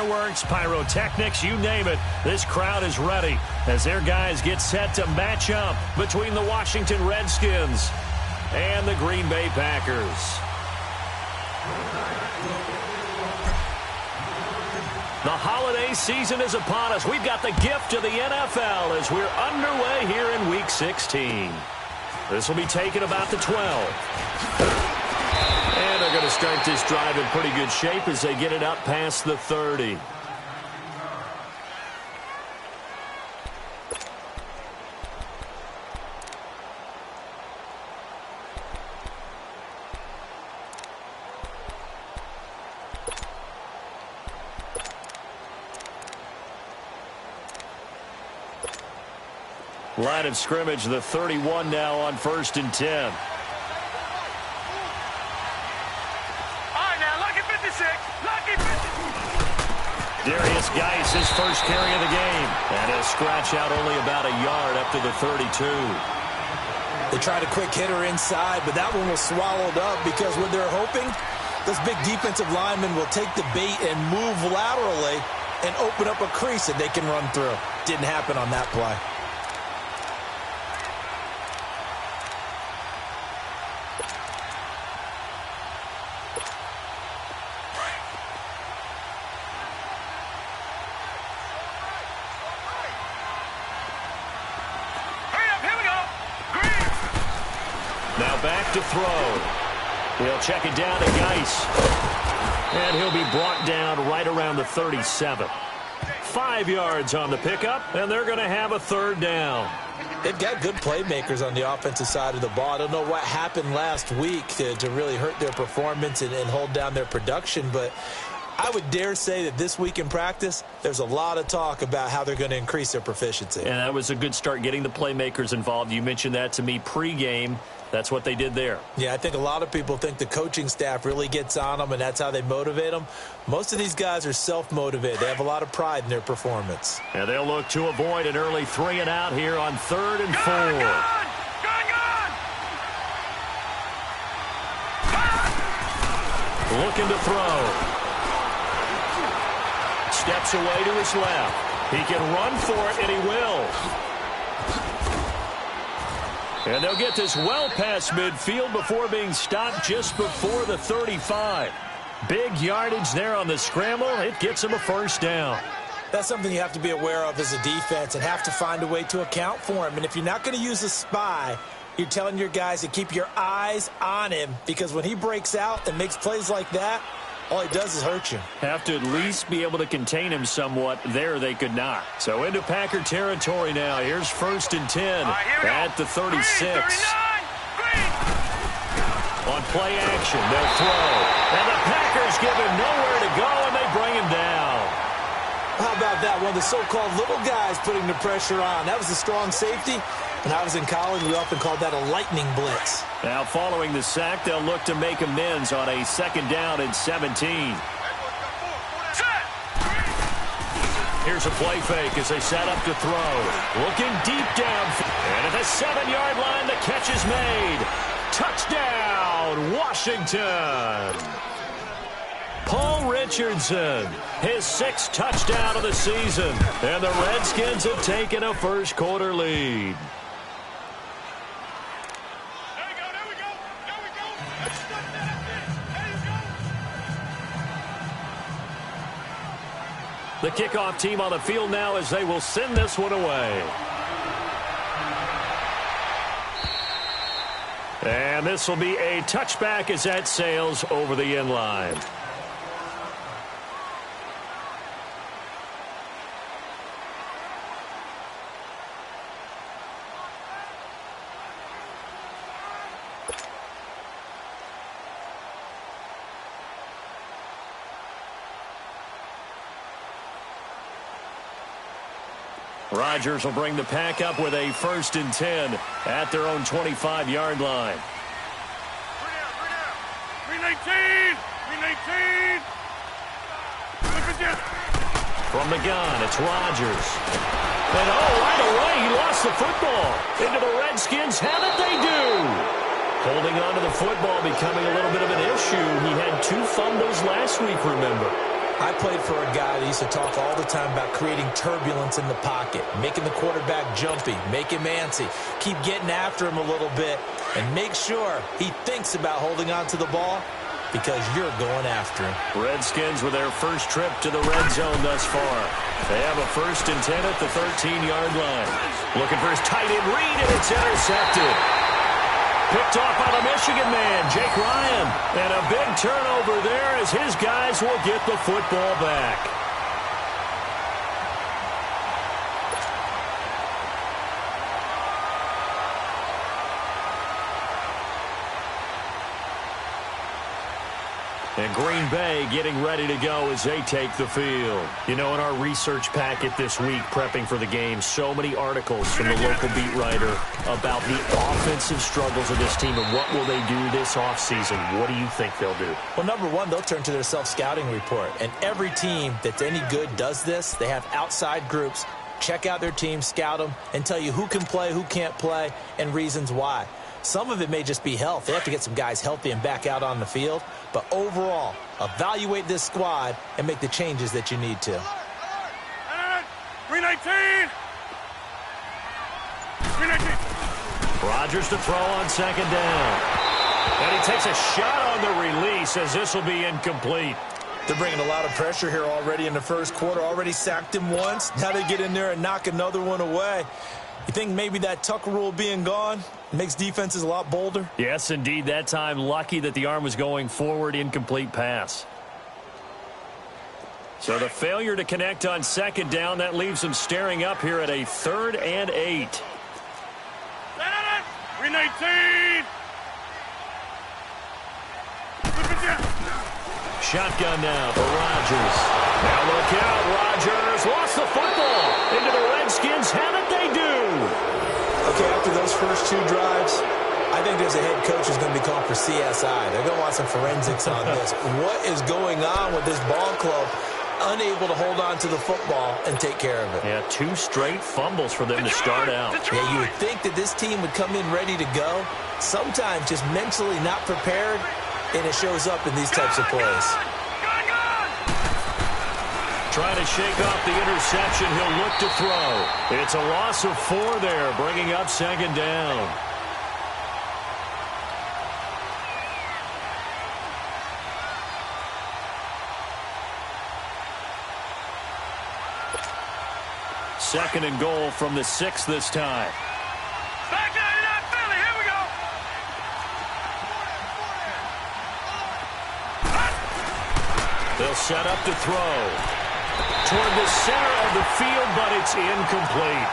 fireworks, pyrotechnics, you name it. This crowd is ready as their guys get set to match up between the Washington Redskins and the Green Bay Packers. The holiday season is upon us. We've got the gift of the NFL as we're underway here in Week 16. This will be taken about the 12. And they're going to start this drive in pretty good shape as they get it up past the 30. Line of scrimmage, the 31 now on 1st and 10. Darius Geis, his first carry of the game. And he'll scratch out only about a yard up to the 32. They tried a quick hitter inside, but that one was swallowed up because what they're hoping, those big defensive linemen will take the bait and move laterally and open up a crease that they can run through. Didn't happen on that play. To throw. He'll check it down to Geis. And he'll be brought down right around the 37. 5 yards on the pickup, and they're going to have a 3rd down. They've got good playmakers on the offensive side of the ball. I don't know what happened last week to really hurt their performance and hold down their production, but I would dare say that this week in practice, there's a lot of talk about how they're going to increase their proficiency. And that was a good start getting the playmakers involved. You mentioned that to me pregame. That's what they did there. Yeah, I think a lot of people think the coaching staff really gets on them, and that's how they motivate them. Most of these guys are self-motivated. They have a lot of pride in their performance. And they'll look to avoid an early 3 and out here on 3rd and 4. Looking to throw. Steps away to his left. He can run for it, and he will. And they'll get this well past midfield before being stopped just before the 35. Big yardage there on the scramble. It gets them a 1st down. That's something you have to be aware of as a defense and have to find a way to account for him. And if you're not going to use a spy, you're telling your guys to keep your eyes on him, because when he breaks out and makes plays like that, all he does is hurt you. Have to at least be able to contain him somewhat. There they could not. So into Packer territory now. Here's 1st and 10 at the 36. On play action, they'll throw. And the Packers give him nowhere to go, and they bring him down. How about that? One of the so-called little guys putting the pressure on. That was a strong safety. When I was in college, we often called that a lightning blitz. Now following the sack, they'll look to make amends on a 2nd down and 17. Here's a play fake as they set up to throw. Looking deep down. And at the 7-yard line, the catch is made. Touchdown, Washington. Paul Richardson, his 6th touchdown of the season. And the Redskins have taken a 1st quarter lead. The kickoff team on the field now as they will send this one away. And this will be a touchback as that sails over the end line. Rodgers will bring the pack up with a 1st and 10 at their own 25-yard line. 319! 319! From the gun, it's Rodgers. And right away, he lost the football. Into the Redskins have it, they do. Holding on to the football becoming a little bit of an issue. He had 2 fumbles last week, remember. I played for a guy that used to talk all the time about creating turbulence in the pocket, making the quarterback jumpy, make him antsy, keep getting after him a little bit, and make sure he thinks about holding on to the ball because you're going after him. Redskins with their first trip to the red zone thus far. They have a 1st and 10 at the 13-yard line. Looking for his tight end read, and it's intercepted. Picked off by the Michigan man, Jake Ryan. And a big turnover there as his guys will get the football back. And Green Bay getting ready to go as they take the field. You know, in our research packet this week, prepping for the game, so many articles from the local beat writer about the offensive struggles of this team and what will they do this offseason. What do you think they'll do? Well, number one, they'll turn to their self-scouting report. And every team that's any good does this. They have outside groups, check out their team, scout them, and tell you who can play, who can't play, and reasons why. Some of it may just be health. They have to get some guys healthy and back out on the field. But overall, evaluate this squad and make the changes that you need to. 319! 319! Rodgers to throw on 2nd down. And he takes a shot on the release as this will be incomplete. They're bringing a lot of pressure here already in the first quarter. Already sacked him once. Now they get in there and knock another one away. You think maybe that Tucker rule being gone makes defenses a lot bolder? Yes, indeed. That time, lucky that the arm was going forward, incomplete pass. So the failure to connect on 2nd down, that leaves them staring up here at a 3rd and 8. 319! Shotgun now for Rodgers. Now look out, Rodgers lost the football into the Redskins. How did they do? Okay, after those first 2 drives, I think there's a head coach who's going to be called for CSI. They're going to want some forensics on this. What is going on with this ball club? Unable to hold on to the football and take care of it. Yeah, 2 straight fumbles for them to start out. Yeah, you would think that this team would come in ready to go. Sometimes just mentally not prepared, and it shows up in these types of plays. Trying to shake off the interception. He'll look to throw. It's a loss of 4 there, bringing up 2nd down. Second and goal from the 6 this time. Here we go. They'll set up to throw. Toward the center of the field, but it's incomplete.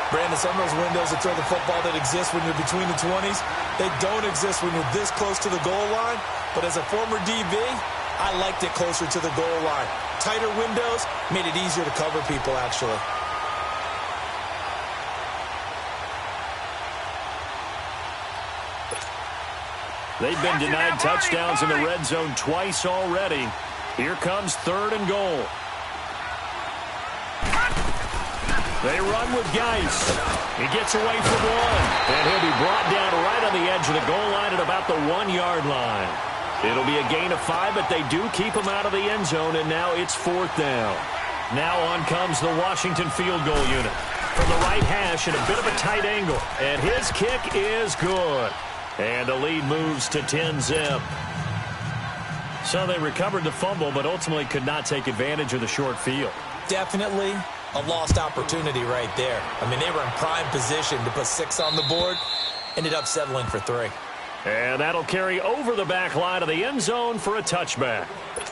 Brandon, some of those windows that throw the football that exist when you're between the 20s, they don't exist when you're this close to the goal line. But as a former DB, I liked it closer to the goal line. Tighter windows made it easier to cover people, actually. They've been denied touchdowns in the red zone twice already. Here comes 3rd and goal. They run with Geis. He gets away from 1. And he'll be brought down right on the edge of the goal line at about the 1-yard line. It'll be a gain of 5, but they do keep him out of the end zone, and now it's 4th down. Now on comes the Washington field goal unit. From the right hash at a bit of a tight angle. And his kick is good. And the lead moves to 10-zip. So they recovered the fumble, but ultimately could not take advantage of the short field. Definitely a lost opportunity right there. I mean, they were in prime position to put 6 on the board. Ended up settling for 3. And that'll carry over the back line of the end zone for a touchback.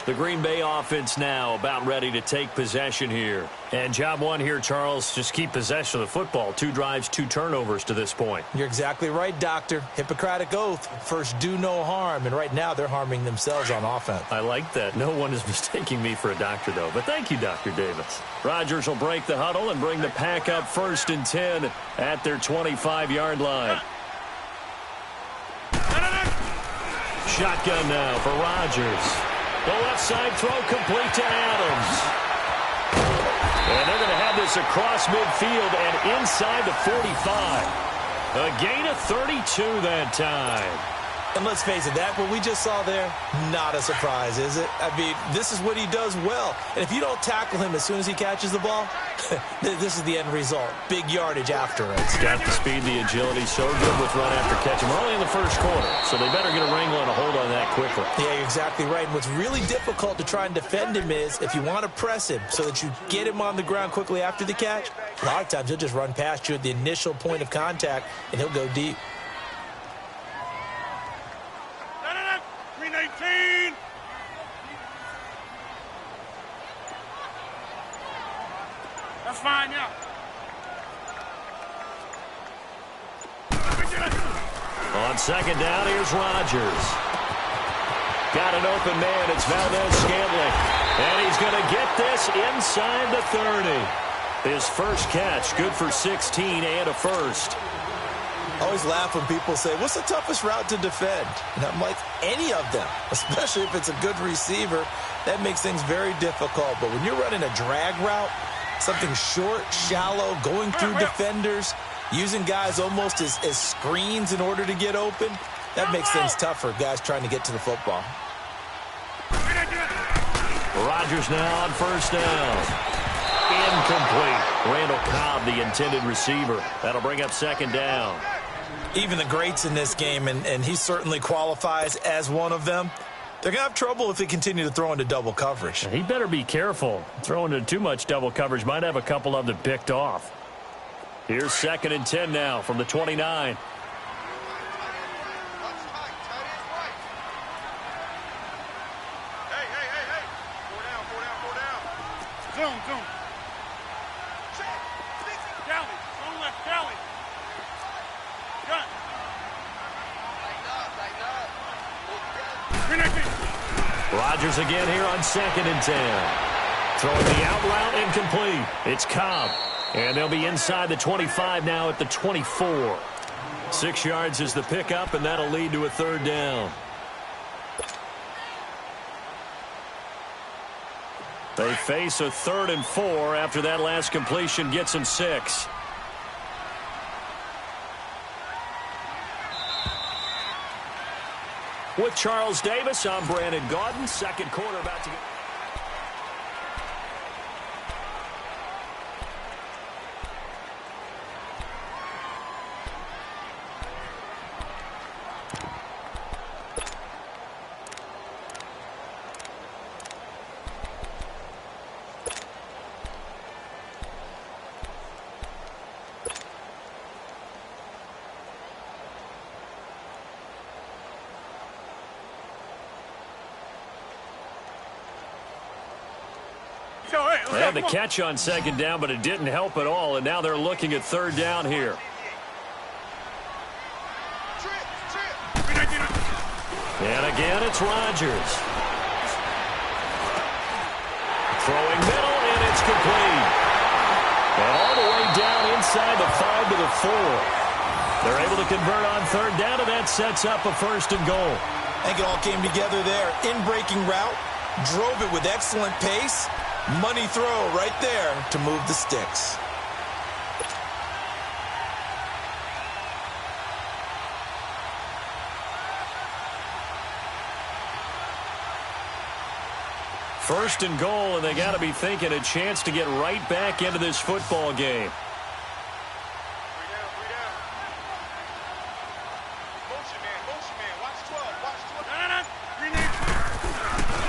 The Green Bay offense now about ready to take possession here. And job 1 here, Charles, just keep possession of the football. 2 drives, 2 turnovers to this point. You're exactly right, Doctor. Hippocratic oath. First, do no harm. And right now, they're harming themselves on offense. I like that. No one is mistaking me for a doctor, though. But thank you, Dr. Davis. Rodgers will break the huddle and bring the pack up 1st and 10 at their 25-yard line. Shotgun now for Rodgers. The left side throw complete to Adams. And they're going to have this across midfield and inside the 45. A gain of 32 that time. And let's face it, what we just saw there, not a surprise, is it? I mean, this is what he does well. And if you don't tackle him as soon as he catches the ball, this is the end result. Big yardage after it. He's got the speed, the agility, so good with run after catch. We're only in the first quarter, so they better get a wrangle and a hold on that quickly. Yeah, you're exactly right. And what's really difficult to try and defend him is if you want to press him so that you get him on the ground quickly after the catch, a lot of times he'll just run past you at the initial point of contact, and he'll go deep. 319. That's fine, yeah. On second down, here's Rodgers. Got an open man. It's Valdez-Scantling. And he's going to get this inside the 30. His first catch, good for 16 and a first. I always laugh when people say, what's the toughest route to defend? And I'm like, any of them, especially if it's a good receiver. That makes things very difficult. But when you're running a drag route, something short, shallow, going through defenders, using guys almost as screens in order to get open, that makes things tough for guys trying to get to the football. Rodgers now on first down. Incomplete. Randall Cobb, the intended receiver. That'll bring up second down. Even the greats in this game, and he certainly qualifies as one of them, they're going to have trouble if they continue to throw into double coverage. He better be careful. Throwing into too much double coverage might have a couple of them picked off. Here's second and 10 now from the 29. Zoom. Cali. Zone left, Cali. Gun. 319. Rodgers again here on second and 10. Throwing the out route incomplete. It's Cobb. And they'll be inside the 25 now at the 24. 6 yards is the pickup, and that'll lead to a third down. They face a 3rd and 4 after that last completion gets them 6. With Charles Davis, I'm Brandon Gaudin. Second quarter about to get... They had the catch on second down, but it didn't help at all, and now they're looking at third down here. And again, it's Rodgers. Throwing middle, and it's complete. And all the way down inside the 5 to the 4. They're able to convert on third down, and that sets up a 1st and goal. I think it all came together there. In-breaking route, drove it with excellent pace. Money throw right there to move the sticks. First and goal, and they got to be thinking a chance to get right back into this football game.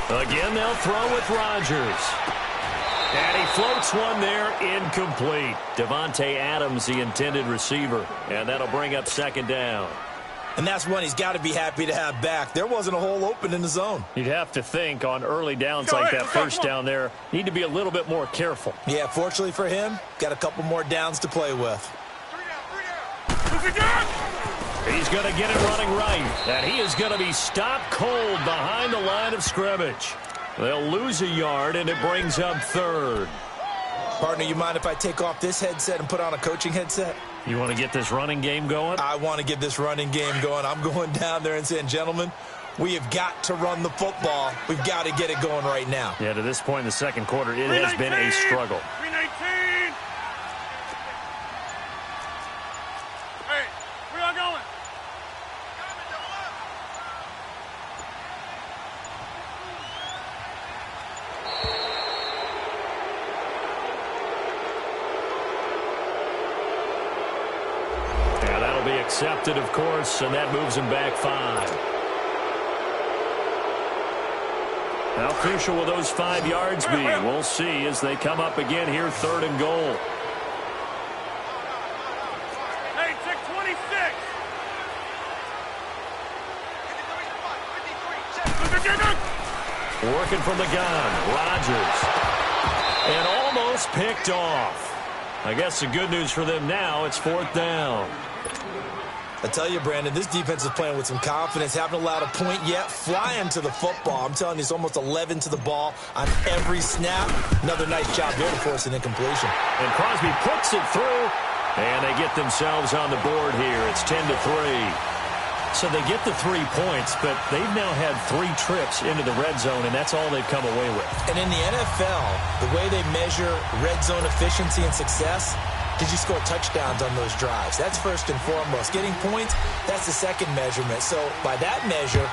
Again, they'll throw with Rodgers. And he floats one there, incomplete. Devontae Adams, the intended receiver. And that'll bring up second down. And that's one he's got to be happy to have back. There wasn't a hole open in the zone. You'd have to think on early downs like that first down there, need to be a little bit more careful. Yeah, fortunately for him, got a couple more downs to play with. He's going to get it running right. And he is going to be stopped cold behind the line of scrimmage. They'll lose a yard, and it brings up third. Partner, you mind if I take off this headset and put on a coaching headset? You want to get this running game going? I want to get this running game going. I'm going down there and saying, gentlemen, we have got to run the football. We've got to get it going right now. Yeah, to this point in the second quarter, it has been a struggle. 319. Hey, where y'all going? Accepted, of course, and that moves him back 5. How crucial will those 5 yards be? We'll see as they come up again here, 3rd and goal. Hey, 626. Working from the gun, Rodgers. And almost picked off. I guess the good news for them now, it's 4th down. I tell you, Brandon, this defense is playing with some confidence. Haven't allowed a point yet. Flying to the football. I'm telling you, it's almost 11 to the ball on every snap. Another nice job there to force an incompletion. And Crosby puts it through, and they get themselves on the board here. It's 10-3. So they get the 3 points, but they've now had 3 trips into the red zone, and that's all they've come away with. And in the NFL, the way they measure red zone efficiency and success, did you score touchdowns on those drives? That's first and foremost. Getting points, that's the second measurement. So by that measure,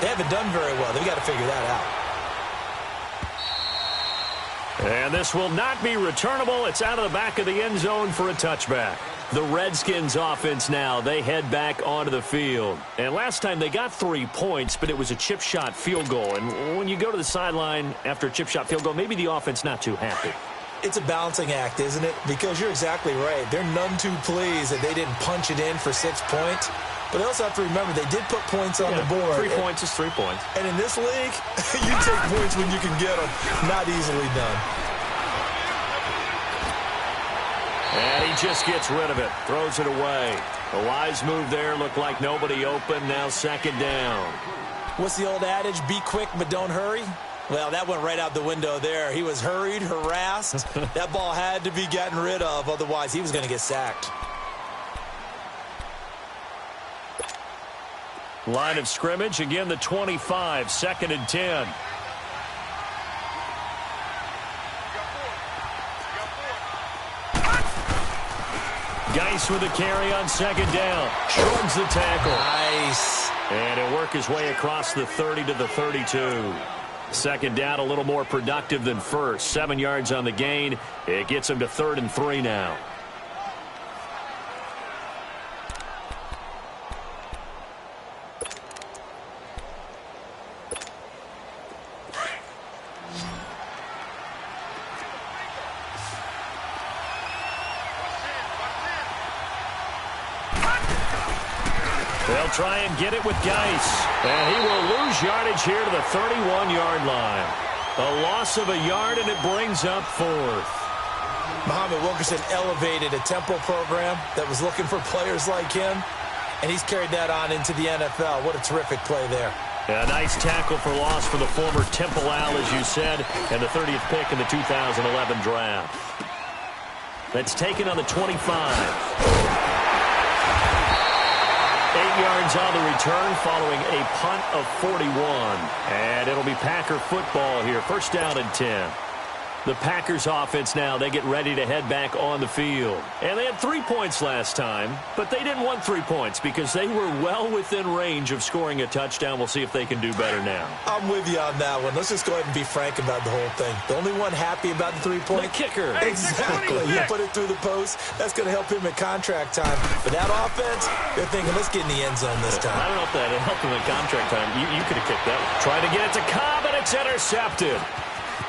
they haven't done very well. They've got to figure that out. And this will not be returnable. It's out of the back of the end zone for a touchback. The Redskins offense now, they head back onto the field. And last time they got 3 points, but it was a chip shot field goal. And when you go to the sideline after a chip shot field goal, maybe the offense not too happy. It's a balancing act, isn't it? Because you're exactly right. They're none too pleased that they didn't punch it in for 6 points. But they also have to remember they did put points on the board. 3 points is 3 points. And in this league, you take points when you can get them. Not easily done. And he just gets rid of it. Throws it away. A wise move there. Looked like nobody open. Now 2nd down. What's the old adage? Be quick, but don't hurry. Well, that went right out the window there. He was hurried, harassed. That ball had to be gotten rid of. Otherwise, he was going to get sacked. Line of scrimmage. Again, the 25. 2nd and 10. Geis with a carry on 2nd down. Shrugs the tackle. Nice. And he'll work his way across the 30 to the 32. 2nd down, a little more productive than first. 7 yards on the gain. It gets him to 3rd and 3 now. They'll try and get it with Geis. And he will lose yardage here to the 31-yard line. A loss of a yard, and it brings up 4th. Muhammad Wilkerson elevated a tempo program that was looking for players like him, and he's carried that on into the NFL. What a terrific play there. A nice tackle for loss for the former Temple Owl, as you said, and the 30th pick in the 2011 draft. That's taken on the 25. 8 yards on the return following a punt of 41. And it'll be Packer football here. 1st down and 10. The Packers offense now, they get ready to head back on the field. And they had 3 points last time, but they didn't want 3 points because they were well within range of scoring a touchdown. We'll see if they can do better now. I'm with you on that one. Let's just go ahead and be frank about the whole thing. The only one happy about the 3-point? The kicker. Exactly. You put it through the post. That's going to help him at contract time. But that offense, they're thinking, let's get in the end zone this time. I don't know if that helped him at contract time. You could have kicked that one. Trying to get it to Cobb, and it's intercepted.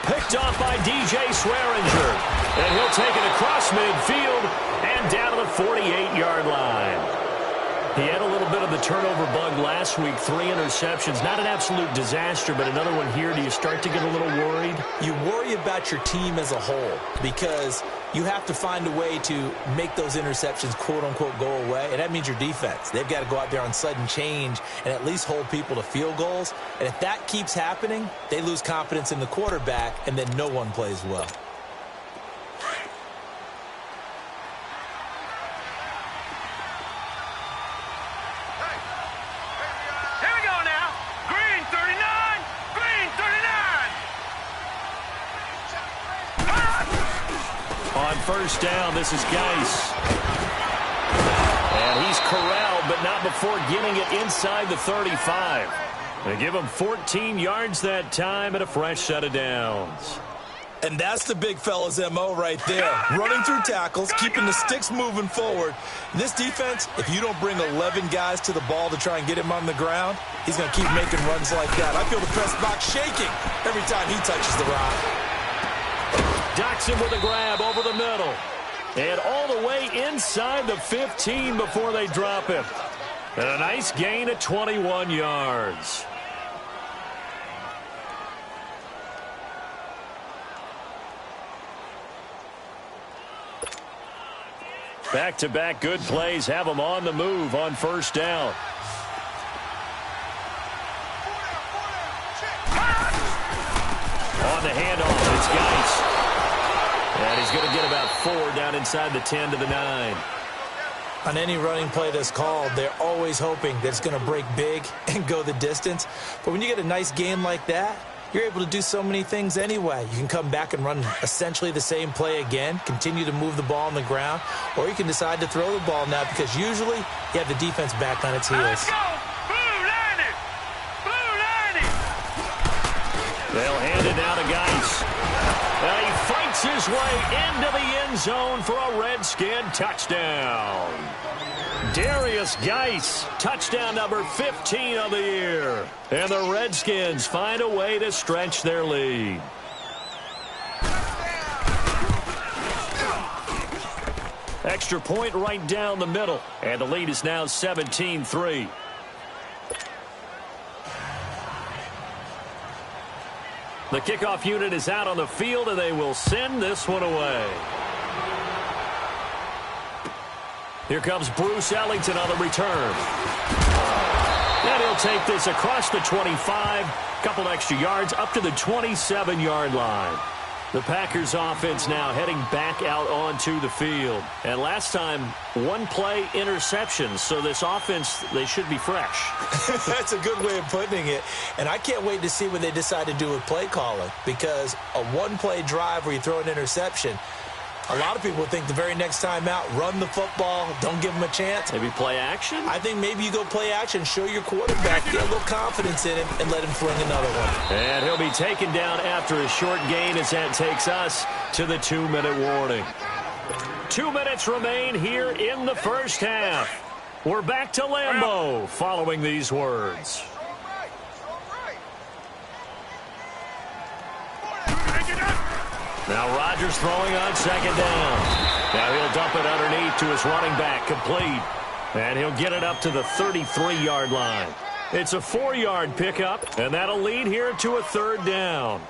Picked off by DJ Swearinger. And he'll take it across midfield and down to the 48-yard line. He had a little bit of the turnover bug last week. 3 interceptions. Not an absolute disaster, but another one here. Do you start to get a little worried? You worry about your team as a whole because you have to find a way to make those interceptions, quote-unquote, go away. And that means your defense. They've got to go out there on sudden change and at least hold people to field goals. And if that keeps happening, they lose confidence in the quarterback, and then no one plays well. On 1st down, this is Geis. And he's corralled, but not before getting it inside the 35. They give him 14 yards that time and a fresh set of downs. And that's the big fella's MO right there. Running through tackles, keeping the sticks moving forward. This defense, if you don't bring 11 guys to the ball to try and get him on the ground, he's going to keep making runs like that. I feel the press box shaking every time he touches the rock. Docks him with a grab over the middle. And all the way inside the 15 before they drop him. And a nice gain at 21 yards. Back-to-back good plays have them on the move on first down. On the handoff, it's Geis. And he's going to get about 4 down inside the 10 to the 9. On any running play that's called, they're always hoping that it's going to break big and go the distance. But when you get a nice gain like that, you're able to do so many things anyway. You can come back and run essentially the same play again, continue to move the ball on the ground, or you can decide to throw the ball now because usually you have the defense back on its heels. They'll hand it down to Geis. And he fights his way into the end zone for a Redskin touchdown. Darius Geis, touchdown number 15 of the year. And the Redskins find a way to stretch their lead. Extra point right down the middle. And the lead is now 17-3. The kickoff unit is out on the field, and they will send this one away. Here comes Bruce Ellington on the return. And he'll take this across the 25, couple extra yards up to the 27-yard line. The Packers offense now heading back out onto the field. And last time, one play interception. So this offense, they should be fresh. That's a good way of putting it. And I can't wait to see what they decide to do with play calling. Because a one-play drive where you throw an interception, a lot of people think the very next time out, run the football, don't give them a chance. Maybe play action? I think maybe you go play action, show your quarterback, get a little confidence in him, and let him fling another one. And he'll be taken down after a short gain as that takes us to the 2-minute warning. 2 minutes remain here in the first half. We're back to Lambeau following these words. Now Rodgers throwing on second down. Now he'll dump it underneath to his running back, complete. And he'll get it up to the 33-yard line. It's a 4-yard pickup, and that'll lead here to a third down.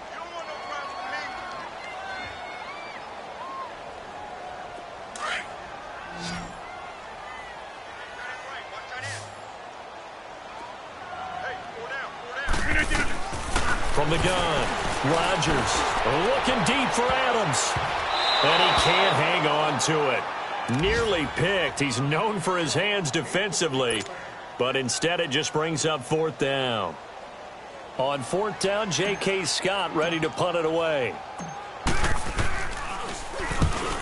From the gun, Rodgers looking deep for Adams. And he can't hang on to it. Nearly picked. He's known for his hands defensively. But instead it just brings up fourth down. On fourth down, J.K. Scott ready to punt it away.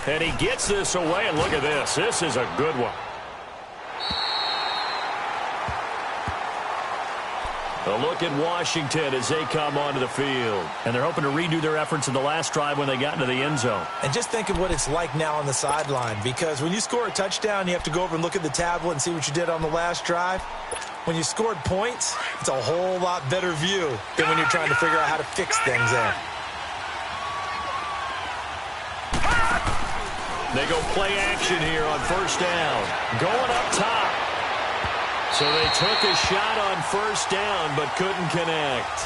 And he gets this away. And look at this. This is a good one. A look at Washington as they come onto the field. And they're hoping to redo their efforts in the last drive when they got into the end zone. And just think of what it's like now on the sideline. Because when you score a touchdown, you have to go over and look at the tablet and see what you did on the last drive. When you scored points, it's a whole lot better view than when you're trying to figure out how to fix things there. They go play action here on first down. Going up top. So they took a shot on first down, but couldn't connect.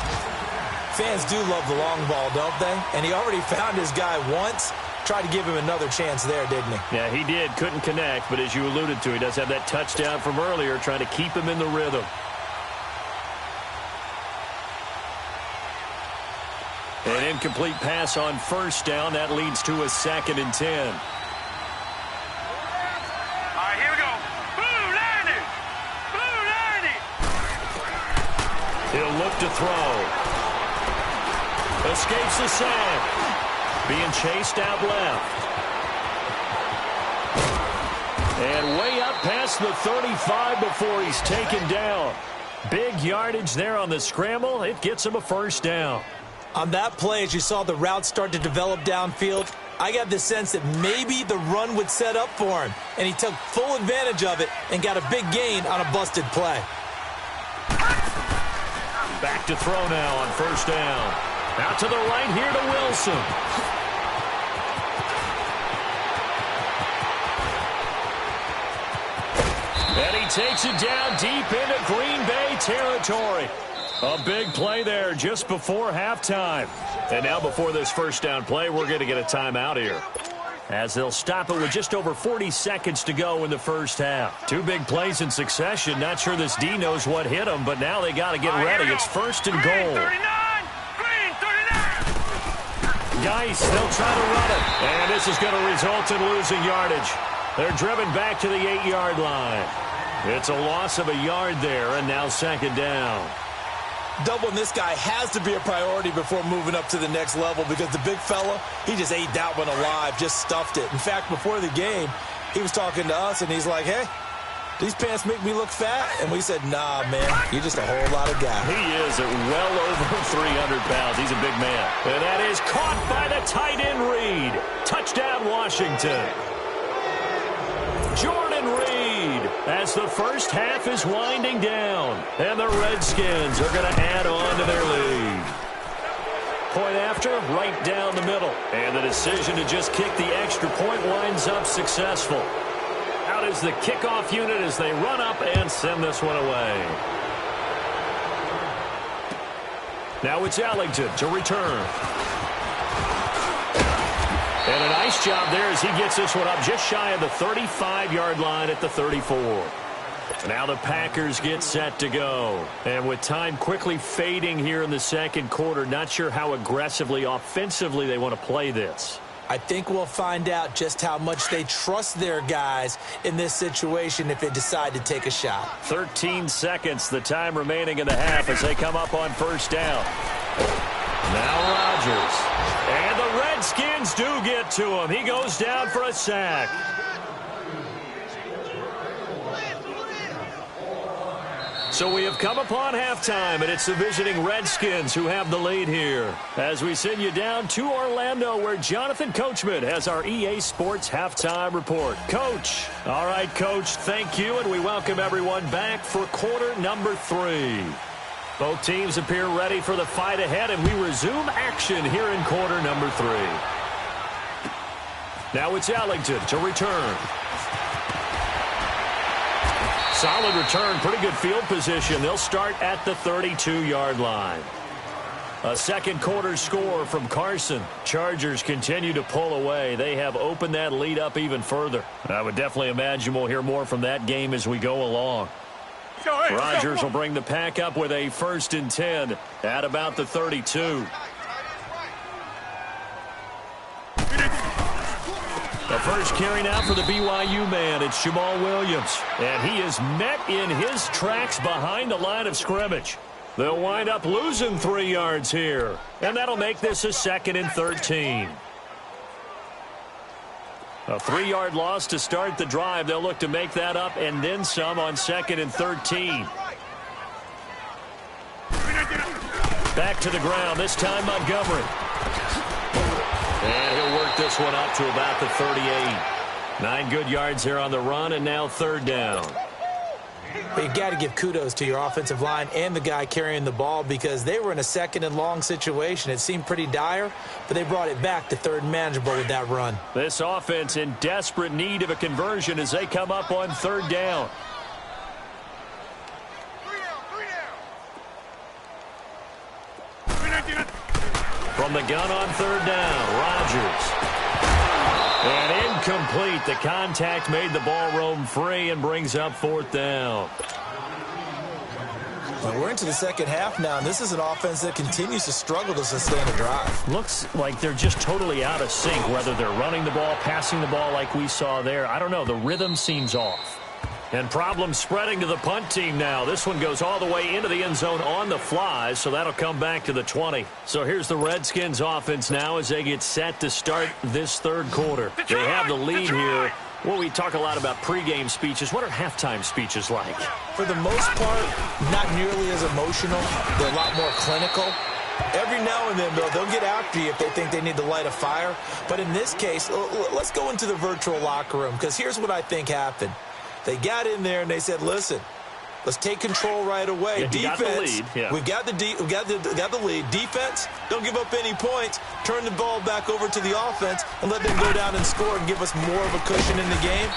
Fans do love the long ball, don't they? And he already found his guy once. Tried to give him another chance there, didn't he? Yeah, he did. Couldn't connect, but as you alluded to, he does have that touchdown from earlier, trying to keep him in the rhythm. An incomplete pass on first down. That leads to a 2nd and 10. He'll look to throw. Escapes the sack. Being chased out left. And way up past the 35 before he's taken down. Big yardage there on the scramble. It gets him a first down. On that play, as you saw the route start to develop downfield, I got the sense that maybe the run would set up for him, and he took full advantage of it and got a big gain on a busted play. Back to throw now on first down. Out to the right here to Wilson. And he takes it down deep into Green Bay territory. A big play there just before halftime. And now before this first down play, we're going to get a timeout here, as they'll stop it with just over 40 seconds to go in the first half. Two big plays in succession. Not sure this D knows what hit him, but now they got to get ready. It's first and goal. Green 39. Geis, they'll try to run it. And this is going to result in losing yardage. They're driven back to the 8-yard line. It's a loss of a yard there, and now second down. Doubling this guy has to be a priority before moving up to the next level, because the big fella, he just ate that one alive, just stuffed it. In fact, before the game, he was talking to us, and he's like, hey, these pants make me look fat. And we said, nah, man, you're just a whole lot of guy. He is at well over 300 pounds. He's a big man. And that is caught by the tight end Reed. Touchdown, Washington. Jordan Reed, as the first half is winding down, and the Redskins are going to add on to their lead. Point after, right down the middle, and the decision to just kick the extra point winds up successful. Out is the kickoff unit as they run up and send this one away. Now it's Ellington to return. And a nice job there as he gets this one up just shy of the 35-yard line at the 34. Now the Packers get set to go. And with time quickly fading here in the second quarter, not sure how aggressively, offensively they want to play this. I think we'll find out just how much they trust their guys in this situation if they decide to take a shot. 13 seconds, the time remaining in the half as they come up on first down. Now Rodgers. And the Redskins do get to him. He goes down for a sack. So we have come upon halftime, and it's the visiting Redskins who have the lead here. As we send you down to Orlando, where Jonathan Coachman has our EA Sports halftime report. Coach. All right, Coach, thank you, and we welcome everyone back for quarter number 3. Both teams appear ready for the fight ahead, and we resume action here in quarter number 3. Now it's Ellington to return. Solid return, pretty good field position. They'll start at the 32-yard line. A second quarter score from Carson. Chargers continue to pull away. They have opened that lead up even further. I would definitely imagine we'll hear more from that game as we go along. Rodgers will bring the pack up with a 1st and 10 at about the 32. The first carry now for the BYU man. It's Jamal Williams. And he is met in his tracks behind the line of scrimmage. They'll wind up losing 3 yards here. And that'll make this a 2nd and 13. A 3-yard loss to start the drive. They'll look to make that up and then some on 2nd and 13. Back to the ground, this time Montgomery. And he'll work this one up to about the 38. 9 good yards here on the run, and now 3rd down. But you got to give kudos to your offensive line and the guy carrying the ball, because they were in a 2nd and long situation. It seemed pretty dire, but they brought it back to 3rd and manageable with that run. This offense in desperate need of a conversion as they come up on 3rd down. From the gun on 3rd down, Rodgers. And incomplete. The contact made the ball roam free and brings up 4th down. Well, we're into the second half now, and this is an offense that continues to struggle to sustain a drive. Looks like they're just totally out of sync, whether they're running the ball, passing the ball like we saw there. I don't know. The rhythm seems off. And problems spreading to the punt team now. This one goes all the way into the end zone on the fly, so that'll come back to the 20. So here's the Redskins offense now as they get set to start this 3rd quarter. They have the lead here. Well, we talk a lot about pregame speeches. What are halftime speeches like? For the most part, not nearly as emotional. They're a lot more clinical. Every now and then, though, they'll get after you if they think they need to light a fire. But in this case, let's go into the virtual locker room, because here's what I think happened. They got in there and they said, listen, let's take control right away. Yeah, defense, got the lead. Yeah. we've got the lead. Defense, don't give up any points. Turn the ball back over to the offense and let them go down and score and give us more of a cushion in the game.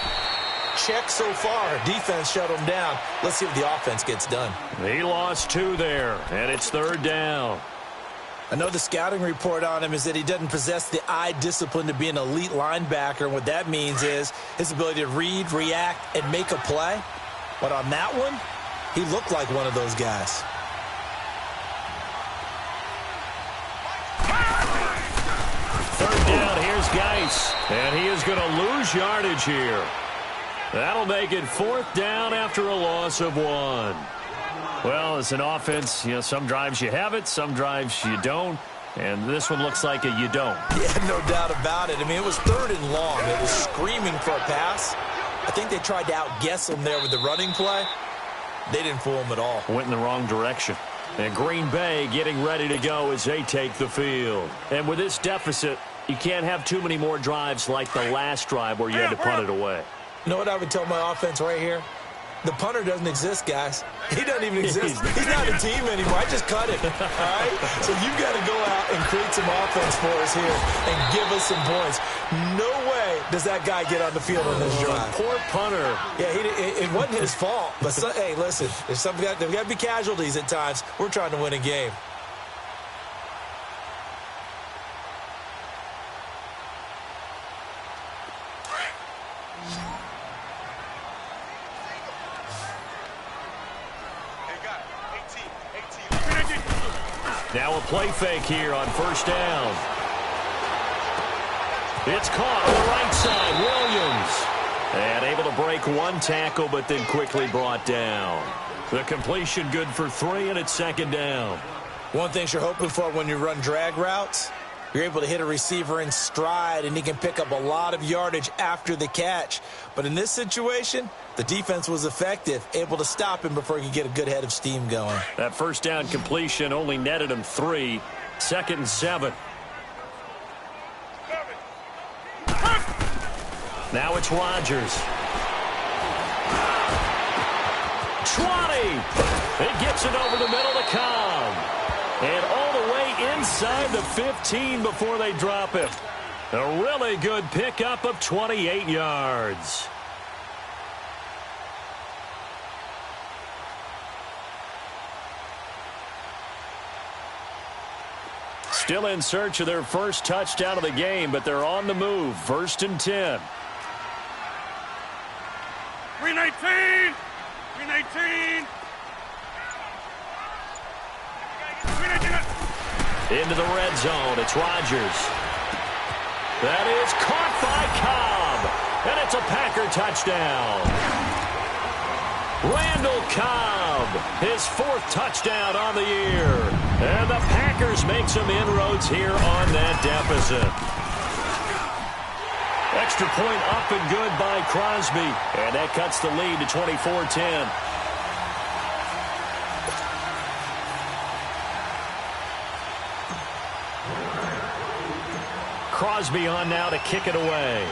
Check so far. Defense shut them down. Let's see what the offense gets done. He lost 2 there, and it's 3rd down. I know the scouting report on him is that he doesn't possess the eye discipline to be an elite linebacker. And what that means is his ability to read, react, and make a play. But on that one, he looked like one of those guys. Third down, here's Geis. And he is going to lose yardage here. That'll make it 4th down after a loss of 1. Well, as an offense, you know, some drives you have it, some drives you don't. And this one looks like you don't. Yeah, no doubt about it. I mean, it was 3rd and long. It was screaming for a pass. I think they tried to outguess him there with the running play. They didn't fool him at all. Went in the wrong direction. And Green Bay getting ready to go as they take the field. And with this deficit, you can't have too many more drives like the last drive where you had to punt it away. You know what I would tell my offense right here? The punter doesn't exist, guys. He doesn't even exist. He's not a team anymore. I just cut him, all right? So you've got to go out and create some offense for us here and give us some points. No way does that guy get on the field on this drive. Poor punter. Yeah, it wasn't his fault. But, hey, listen, there's got to be casualties at times. We're trying to win a game. Now a play fake here on 1st down. It's caught on the right side. Williams. And able to break 1 tackle, but then quickly brought down. The completion good for 3, and it's 2nd down. One thing you're hoping for when you run drag routes, you're able to hit a receiver in stride, and he can pick up a lot of yardage after the catch. But in this situation, the defense was effective, able to stop him before he could get a good head of steam going. That 1st down completion only netted him 3. 2nd and 7. Now it's Rodgers. 20. It gets it over the middle to Cobb. And all the way inside the 15 before they drop him. A really good pickup of 28 yards. Still in search of their first touchdown of the game, but they're on the move. 1st and 10. 319! 319! Into the red zone. It's Rodgers. That is caught by Cobb. And it's a Packer touchdown. Randall Cobb, his 4th touchdown on the year. And the Packers make some inroads here on that deficit. Extra point up and good by Crosby. And that cuts the lead to 24-10. Crosby on now to kick it away.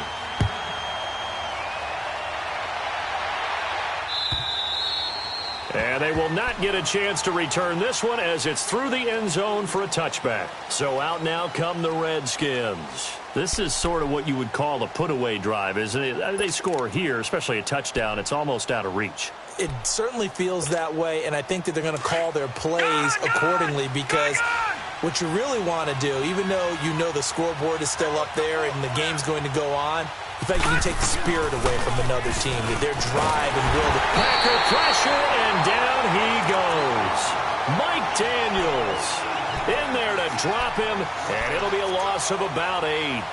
And they will not get a chance to return this one as it's through the end zone for a touchback. So out now come the Redskins. This is sort of what you would call a put-away drive, isn't it? I mean, they score here, especially a touchdown. It's almost out of reach. It certainly feels that way, and I think that they're going to call their plays accordingly because what you really want to do, even though you know the scoreboard is still up there and the game's going to go on, in fact, you can take the spirit away from another team, their drive and will. Packer pressure, and down he goes. Mike Daniels in there to drop him, and it'll be a loss of about 8.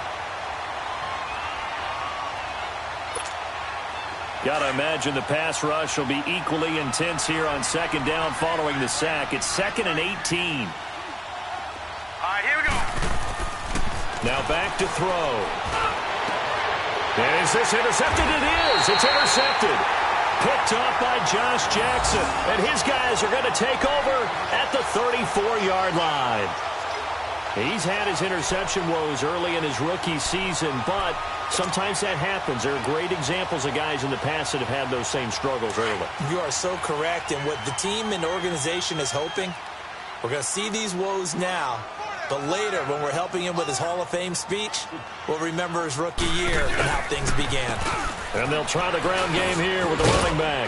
Got to imagine the pass rush will be equally intense here on 2nd down following the sack. It's 2nd and 18. All right, here we go. Now back to throw. And is this intercepted? It is. It's intercepted. Picked off by Josh Jackson. And his guys are going to take over at the 34-yard line. He's had his interception woes early in his rookie season, but sometimes that happens. There are great examples of guys in the past that have had those same struggles early. You are so correct. And what the team and organization is hoping, we're going to see these woes now, but later when we're helping him with his Hall of Fame speech, we'll remember his rookie year and how things began. And they'll try the ground game here with the running back.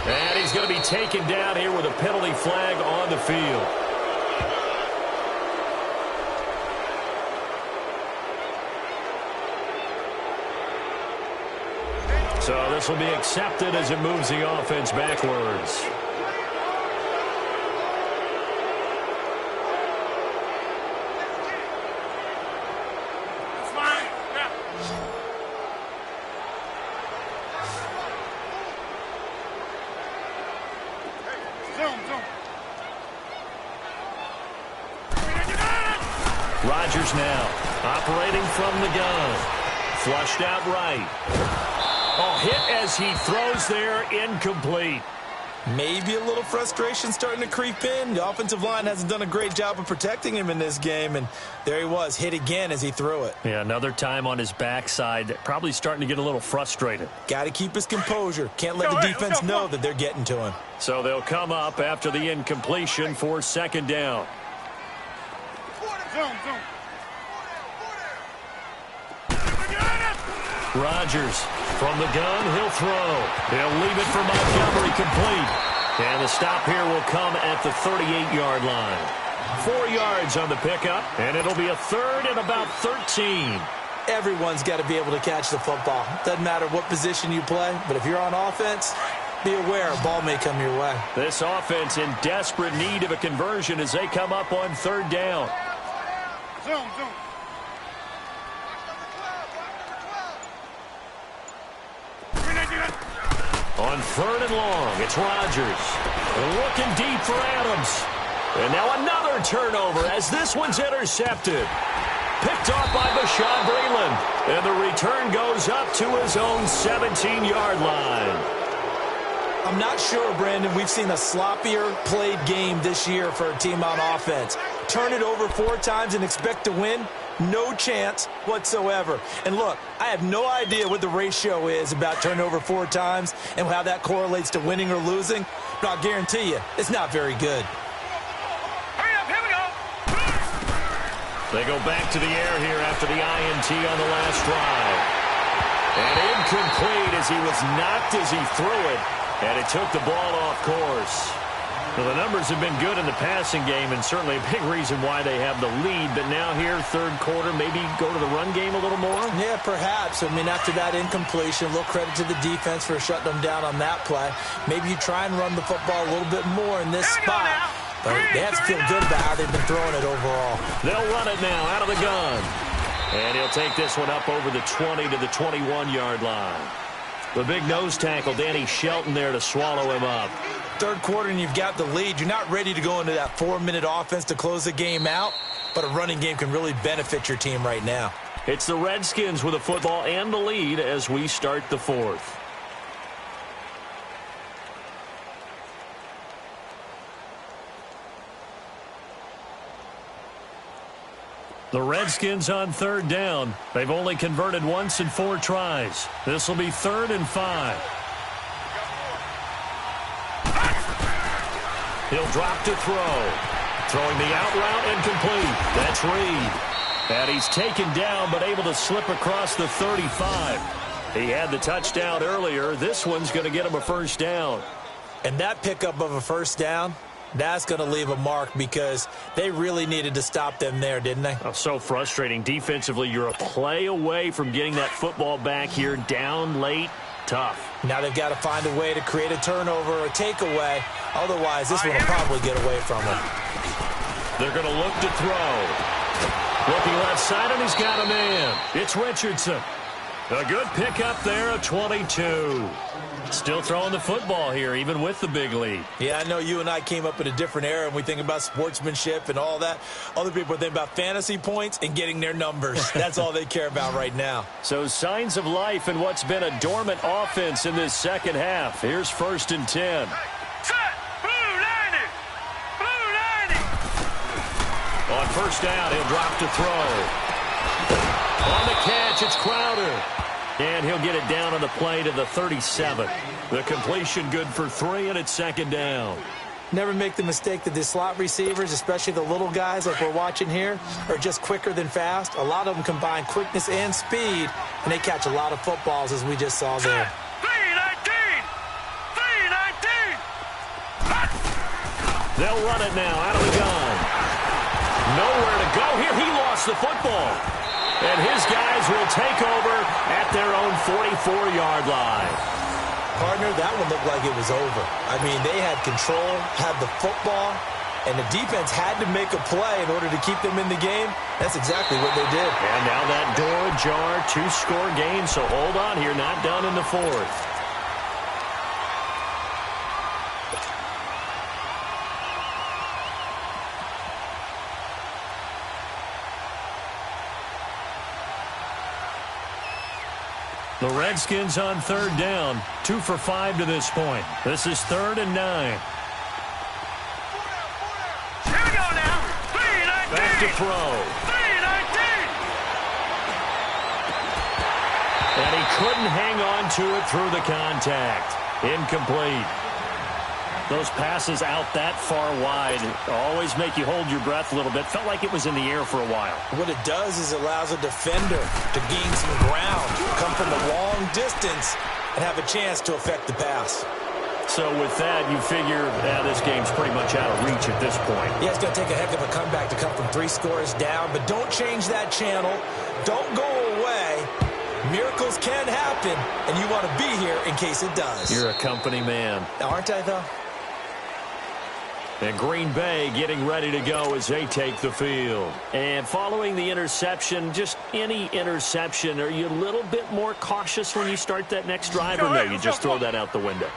And he's going to be taken down here with a penalty flag on the field. So this will be accepted as it moves the offense backwards. Rodgers now operating from the gun. Flushed out right. Oh, hit as he throws there, incomplete. Maybe a little frustration starting to creep in. The offensive line hasn't done a great job of protecting him in this game, and there he was, hit again as he threw it. Yeah, another time on his backside, probably starting to get a little frustrated. Got to keep his composure. Can't let the defense know that they're getting to him. So they'll come up after the incompletion for second down. Rodgers from the gun, he'll throw. He'll leave it for Montgomery complete. And the stop here will come at the 38-yard line. 4 yards on the pickup, and it'll be a third and about 13. Everyone's got to be able to catch the football. Doesn't matter what position you play, but if you're on offense, be aware a ball may come your way. This offense in desperate need of a conversion as they come up on third down. Zoom. On third and long, it's Rodgers. Looking deep for Adams. And now another turnover as this one's intercepted. Picked off by Bashaud Breeland. And the return goes up to his own 17-yard line. I'm not sure, Brandon, we've seen a sloppier played game this year for a team on offense. Turn it over 4 times and expect to win? No chance whatsoever. And look, I have no idea what the ratio is about turnover 4 times and how that correlates to winning or losing, but I'll guarantee you it's not very good. Hurry up, here we go. They go back to the air here after the INT on the last drive. And incomplete as he was knocked as he threw it, and it took the ball off course. Well, the numbers have been good in the passing game, and certainly a big reason why they have the lead. But now here, third quarter, maybe go to the run game a little more? Yeah, perhaps. I mean, after that incompletion, a little credit to the defense for shutting them down on that play. Maybe you try and run the football a little bit more in this spot. But they have to feel good about how they've been throwing it overall. They'll run it now out of the gun. And he'll take this one up over the 20 to the 21-yard line. The big nose tackle, Danny Shelton, there to swallow him up. Third quarter and you've got the lead. You're not ready to go into that 4-minute offense to close the game out, but a running game can really benefit your team right now. It's the Redskins with the football and the lead as we start the fourth. The Redskins on third down. They've only converted once in 4 tries. This will be 3rd and 5. He'll drop to throw. Throwing the out route incomplete. That's Reed. And he's taken down but able to slip across the 35. He had the touchdown earlier. This one's going to get him a first down. And that pickup of a first down, that's going to leave a mark because they really needed to stop them there, didn't they? Oh, so frustrating. Defensively, you're a play away from getting that football back here. Down late, tough. Now they've got to find a way to create a turnover or a takeaway. Otherwise, this one will probably get away from them. They're going to look to throw. Looking left side, and he's got a man. It's Richardson. A good pickup there, a 22. Still throwing the football here, even with the big lead. Yeah, I know you and I came up in a different era, and we think about sportsmanship and all that. Other people think about fantasy points and getting their numbers. That's all they care about right now. So signs of life in what's been a dormant offense in this second half. Here's 1st and 10. Set. Blue 90. Blue 90. On 1st down, he'll drop to throw. On the catch, it's Crowder. And he'll get it down on the play to the 37. The completion good for 3, and it's 2nd down. Never make the mistake that the slot receivers, especially the little guys like we're watching here, are just quicker than fast. A lot of them combine quickness and speed, and they catch a lot of footballs, as we just saw there. 319. 319. They'll run it now out of the gun. Nowhere to go here. He lost the football. And his guys will take over at their own 44-yard line. Partner, that one looked like it was over. I mean, they had control, had the football, and the defense had to make a play in order to keep them in the game. That's exactly what they did. And now that door ajar, 2-score game, so hold on here, not done in the 4th. The Redskins on 3rd down, 2 for 5 to this point. This is 3rd and 9. Here we go now. 319. Back to throw. 319. And he couldn't hang on to it through the contact. Incomplete. Those passes out that far wide always make you hold your breath a little bit. Felt like it was in the air for a while. What it does is it allows a defender to gain some ground, come from a long distance, and have a chance to affect the pass. So with that, you figure this game's pretty much out of reach at this point. Yeah, it's going to take a heck of a comeback to come from 3 scores down, but don't change that channel. Don't go away. Miracles can happen, and you want to be here in case it does. You're a company man. Aren't I, though? And Green Bay getting ready to go as they take the field. And following the interception, just any interception, are you a little bit more cautious when you start that next drive, or no, you just throw that out the window?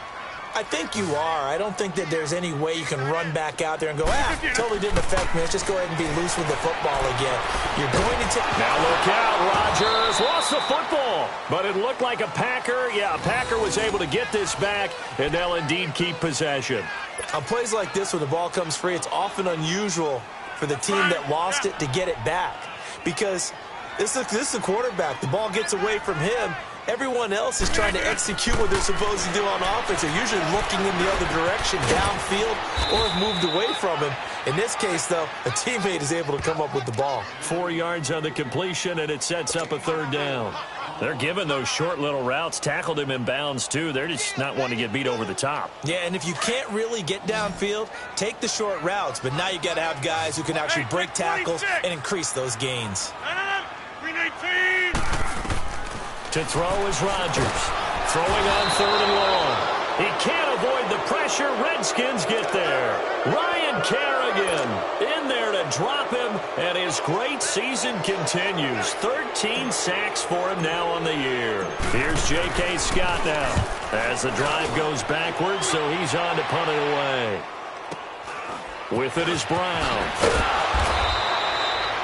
I think you are. I don't think that there's any way you can run back out there and go, totally didn't affect me. Let's just go ahead and be loose with the football again. You're going to take... Now look out, Rodgers lost the football. But it looked like a Packer. Yeah, a Packer was able to get this back, and they'll indeed keep possession. On plays like this where the ball comes free, it's often unusual for the team that lost it to get it back. Because this is the quarterback. The ball gets away from him. Everyone else is trying to execute what they're supposed to do on offense. They're usually looking in the other direction, downfield, or have moved away from him. In this case, though, a teammate is able to come up with the ball. 4 yards on the completion, and it sets up a 3rd down. They're giving those short little routes. Tackled him in bounds, too. They're just not wanting to get beat over the top. Yeah, and if you can't really get downfield, take the short routes. But now you got to have guys who can actually break tackles and increase those gains. 319. To throw is Rodgers. Throwing on 3rd and long. He can't avoid the pressure. Redskins get there. Ryan Kerrigan in there to drop him, and his great season continues. 13 sacks for him now on the year. Here's J.K. Scott now as the drive goes backwards, so he's on to punt it away. With it is Brown.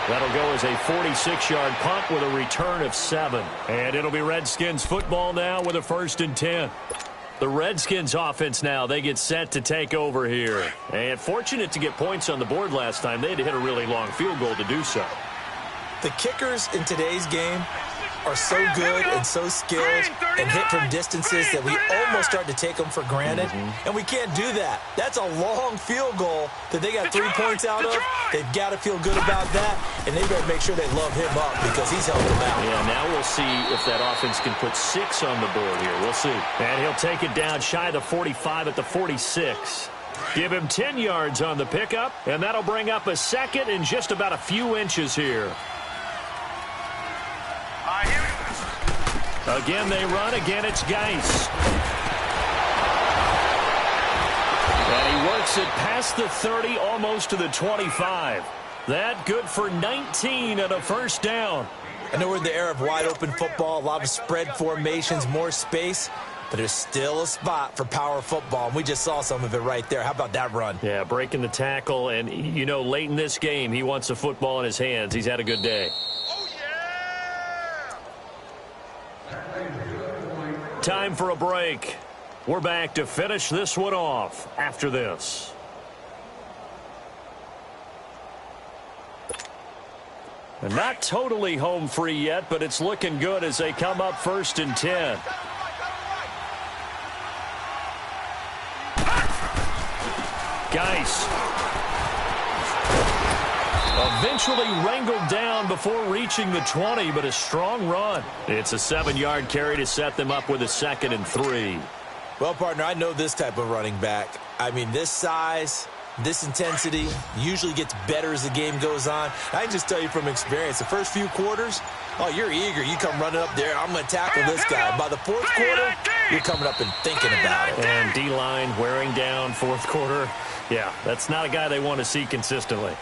That'll go as a 46-yard punt with a return of 7. And it'll be Redskins football now with a 1st and 10. The Redskins offense now, they get set to take over here. And fortunate to get points on the board last time. They had to hit a really long field goal to do so. The kickers in today's game are so good and so skilled and hit from distances that we almost start to take them for granted. And we can't do that. That's a long field goal that they got 3 points out of. They've got to feel good about that, and they better make sure they love him up because he's helped them out. Yeah, now we'll see if that offense can put 6 on the board here. We'll see. And he'll take it down shy of the 45 at the 46. Give him 10 yards on the pickup, and that'll bring up a 2nd and just about a few inches here. Again, they run. Again, it's Geis. And he works it past the 30, almost to the 25. That good for 19 and a 1st down. I know we're in the era of wide-open football, a lot of spread formations, more space, but there's still a spot for power football, and we just saw some of it right there. How about that run? Yeah, breaking the tackle, and, you know, late in this game, he wants the football in his hands. He's had a good day. Oh, yeah! Time for a break. We're back to finish this one off after this. And not totally home free yet, but it's looking good as they come up 1st and 10. Geis eventually wrangled down before reaching the 20, but a strong run. It's a 7-yard carry to set them up with a 2nd and 3. Well, partner, I know this type of running back. I mean, this size, this intensity usually gets better as the game goes on. I can just tell you from experience, the first few quarters, oh, you're eager. You come running up there, I'm going to tackle this guy. By the 4th quarter, you're coming up and thinking about it. And D-line wearing down 4th quarter. Yeah, that's not a guy they want to see consistently.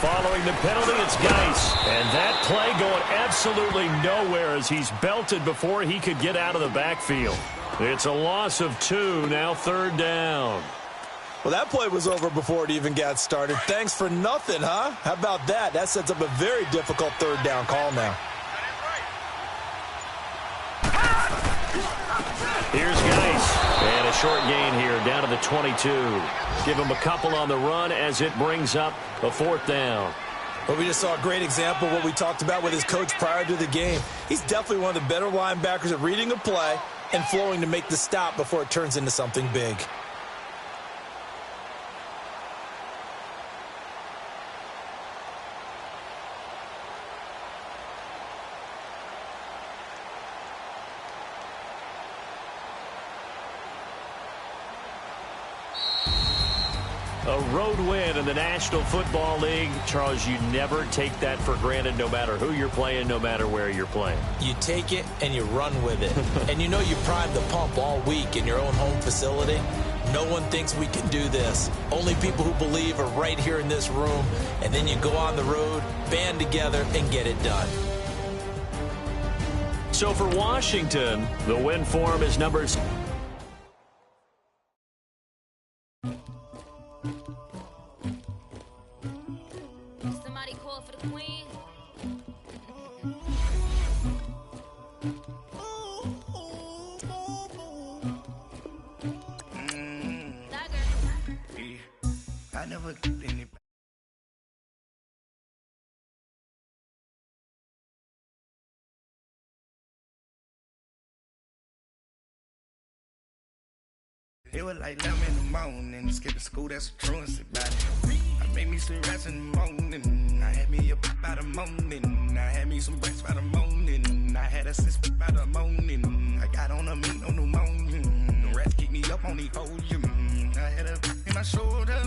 Following the penalty, it's Geis. And that play going absolutely nowhere as he's belted before he could get out of the backfield. It's a loss of 2, now 3rd down. Well, that play was over before it even got started. Thanks for nothing, huh? How about that? That sets up a very difficult 3rd down call now. Here's Geis. And a short gain here down to the 22. Give him a couple on the run as it brings up a 4th down. But we just saw a great example of what we talked about with his coach prior to the game. He's definitely one of the better linebackers at reading a play and flowing to make the stop before it turns into something big. A road win in the National Football League. Charles, you never take that for granted no matter who you're playing, no matter where you're playing. You take it and you run with it. And you know you primed the pump all week in your own home facility. No one thinks we can do this. Only people who believe are right here in this room. And then you go on the road, band together, and get it done. So for Washington, the win form is numbers. Somebody call for the queen. I never get any. It was like 11 in the morning, skipping school, that's a truancy about it. I made me some rest in the morning. I had me up by the morning. I had me some breakfast by the morning. I had a sister by the morning. I got on a meat on the morning. The rats keep me up on the podium. I had a in my shoulder.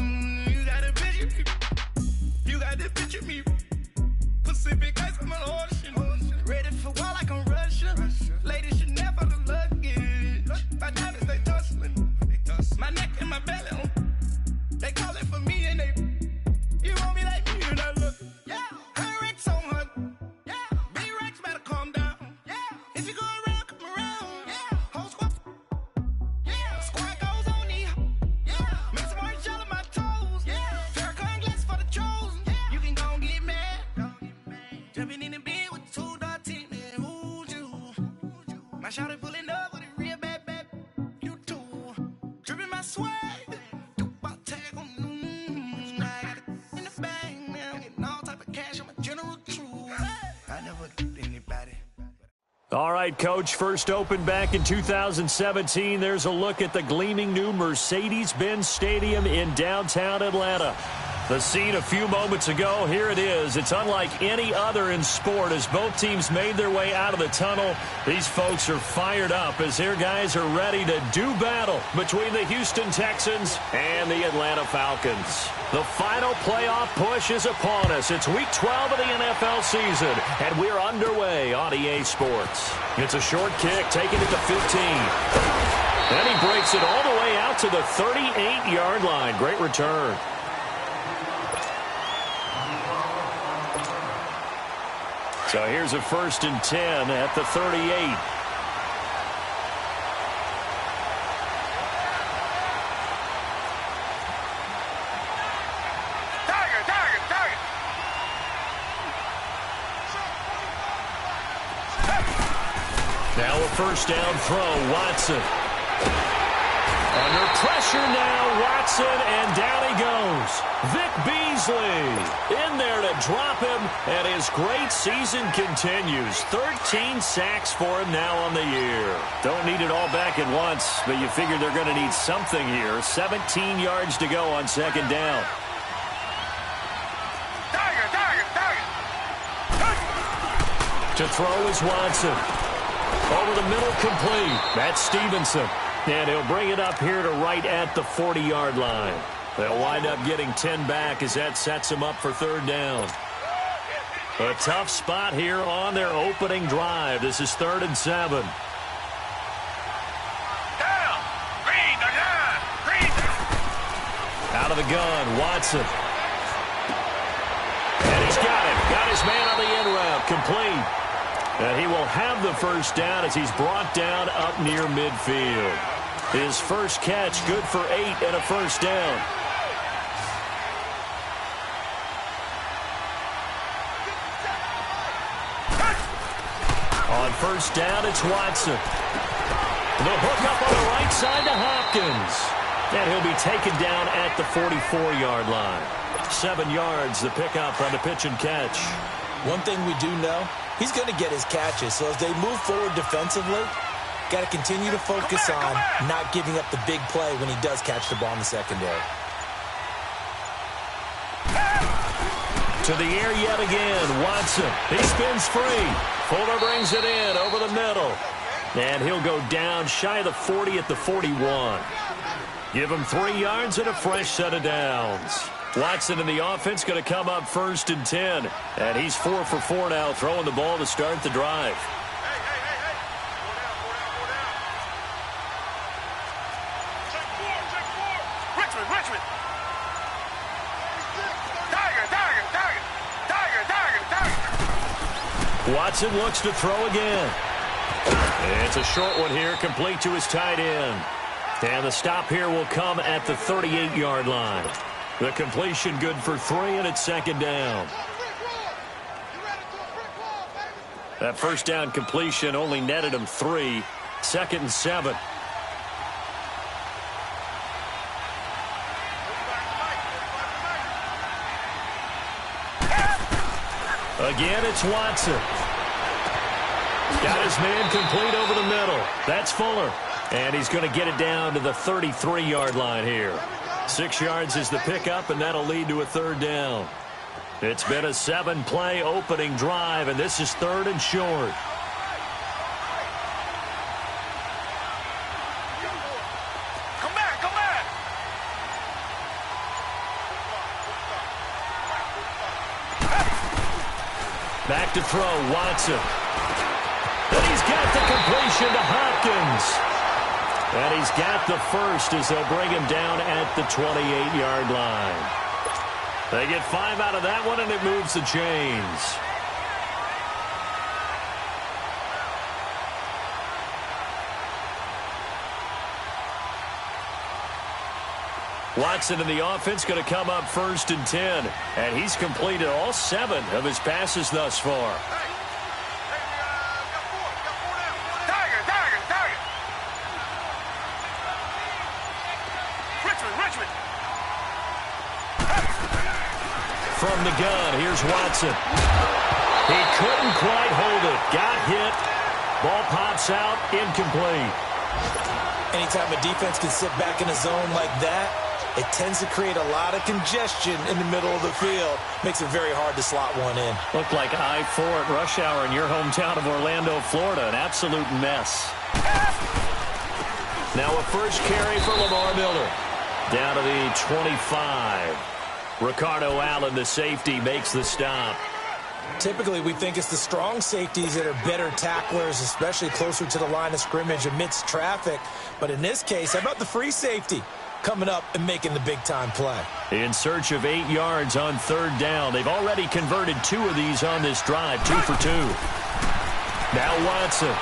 You got a picture me. You got to picture me. Pacific ice on my ocean. Ready for war like I'm Russia. Ladies should never the luggage. My diamonds, they tussling. My neck and my belly on. They call it for me and they. You want me like me and I look. Yeah. Her Rex on her. Yeah. Big Rex better calm down. Yeah. If you go around, come around. Yeah. Whole squad. Yeah. Squad goes on the. Yeah. Make some orange gel on my toes. Yeah. Farrakhan glass for the chosen. Yeah. You can go and get mad. Jumping in the bed with 2 dark teeth. Who's you? My shawty pulling up with a real bad. You too. Dripping my swag. Do my tag on. I got it in the bag now. Getting all type of cash on my general crew. I never get anybody. All right, Coach, first opened back in 2017. There's a look at the gleaming new Mercedes-Benz Stadium in downtown Atlanta. The scene a few moments ago, here it is. It's unlike any other in sport as both teams made their way out of the tunnel. These folks are fired up as their guys are ready to do battle between the Houston Texans and the Atlanta Falcons. The final playoff push is upon us. It's Week 12 of the NFL season, and we're underway on EA Sports. It's a short kick, taking it to 15. And he breaks it all the way out to the 38-yard line. Great return. So here's a 1st and 10 at the 38. Target. Now a 1st down throw, Watson. Under pressure now, Watson, and down he goes. Vic Beasley in there to drop him, and his great season continues. 13 sacks for him now on the year. Don't need it all back at once, but you figure they're going to need something here. 17 yards to go on 2nd down. To throw is Watson. Over the middle, complete. That's Stevenson. And he'll bring it up here to right at the 40-yard line. They'll wind up getting 10 back as that sets them up for 3rd down. A tough spot here on their opening drive. This is 3rd and 7. Out of the gun, Watson. And he's got it. Got his man on the end route. Complete. And he will have the 1st down as he's brought down up near midfield. His first catch, good for 8 and a 1st down. On 1st down, it's Watson. The hook up on the right side to Hopkins. And he'll be taken down at the 44-yard line. 7 yards, the pickup on the pitch and catch. One thing we do know, he's going to get his catches. So as they move forward defensively, got to continue to focus on not giving up the big play when he does catch the ball in the secondary. To the air yet again, Watson. He spins free. Fuller brings it in over the middle. And he'll go down shy of the 40 at the 41. Give him 3 yards and a fresh set of downs. Watson in the offense going to come up 1st and 10. And he's 4 for 4 now, throwing the ball to start the drive. Richmond. Tiger. Watson looks to throw again. It's a short one here, complete to his tight end. And the stop here will come at the 38-yard line. The completion good for 3, and it's 2nd down. That 1st down completion only netted him 3. 2nd and 7. Again, it's Watson. Got his man complete over the middle. That's Fuller. And he's going to get it down to the 33-yard line here. 6 yards is the pickup, and that'll lead to a 3rd down. It's been a 7-play opening drive, and this is 3rd and short. Come back. Back to throw, Watson. And he's got the completion to Hopkins. And he's got the first as they'll bring him down at the 28-yard line. They get 5 out of that one, and it moves the chains. Watson in the offense going to come up 1st and 10. And he's completed all 7 of his passes thus far. Richmond. From the gun, here's Watson. He couldn't quite hold it. Got hit. Ball pops out, incomplete. Anytime a defense can sit back in a zone like that, it tends to create a lot of congestion in the middle of the field. Makes it very hard to slot one in. Looked like I-4 at rush hour in your hometown of Orlando, Florida. An absolute mess. Now a first carry for Lamar Miller. Down to the 25. Ricardo Allen, the safety, makes the stop. Typically, we think it's the strong safeties that are better tacklers, especially closer to the line of scrimmage amidst traffic. But in this case, how about the free safety coming up and making the big-time play? In search of 8 yards on third down. They've already converted 2 of these on this drive, 2 for 2. Now Watson.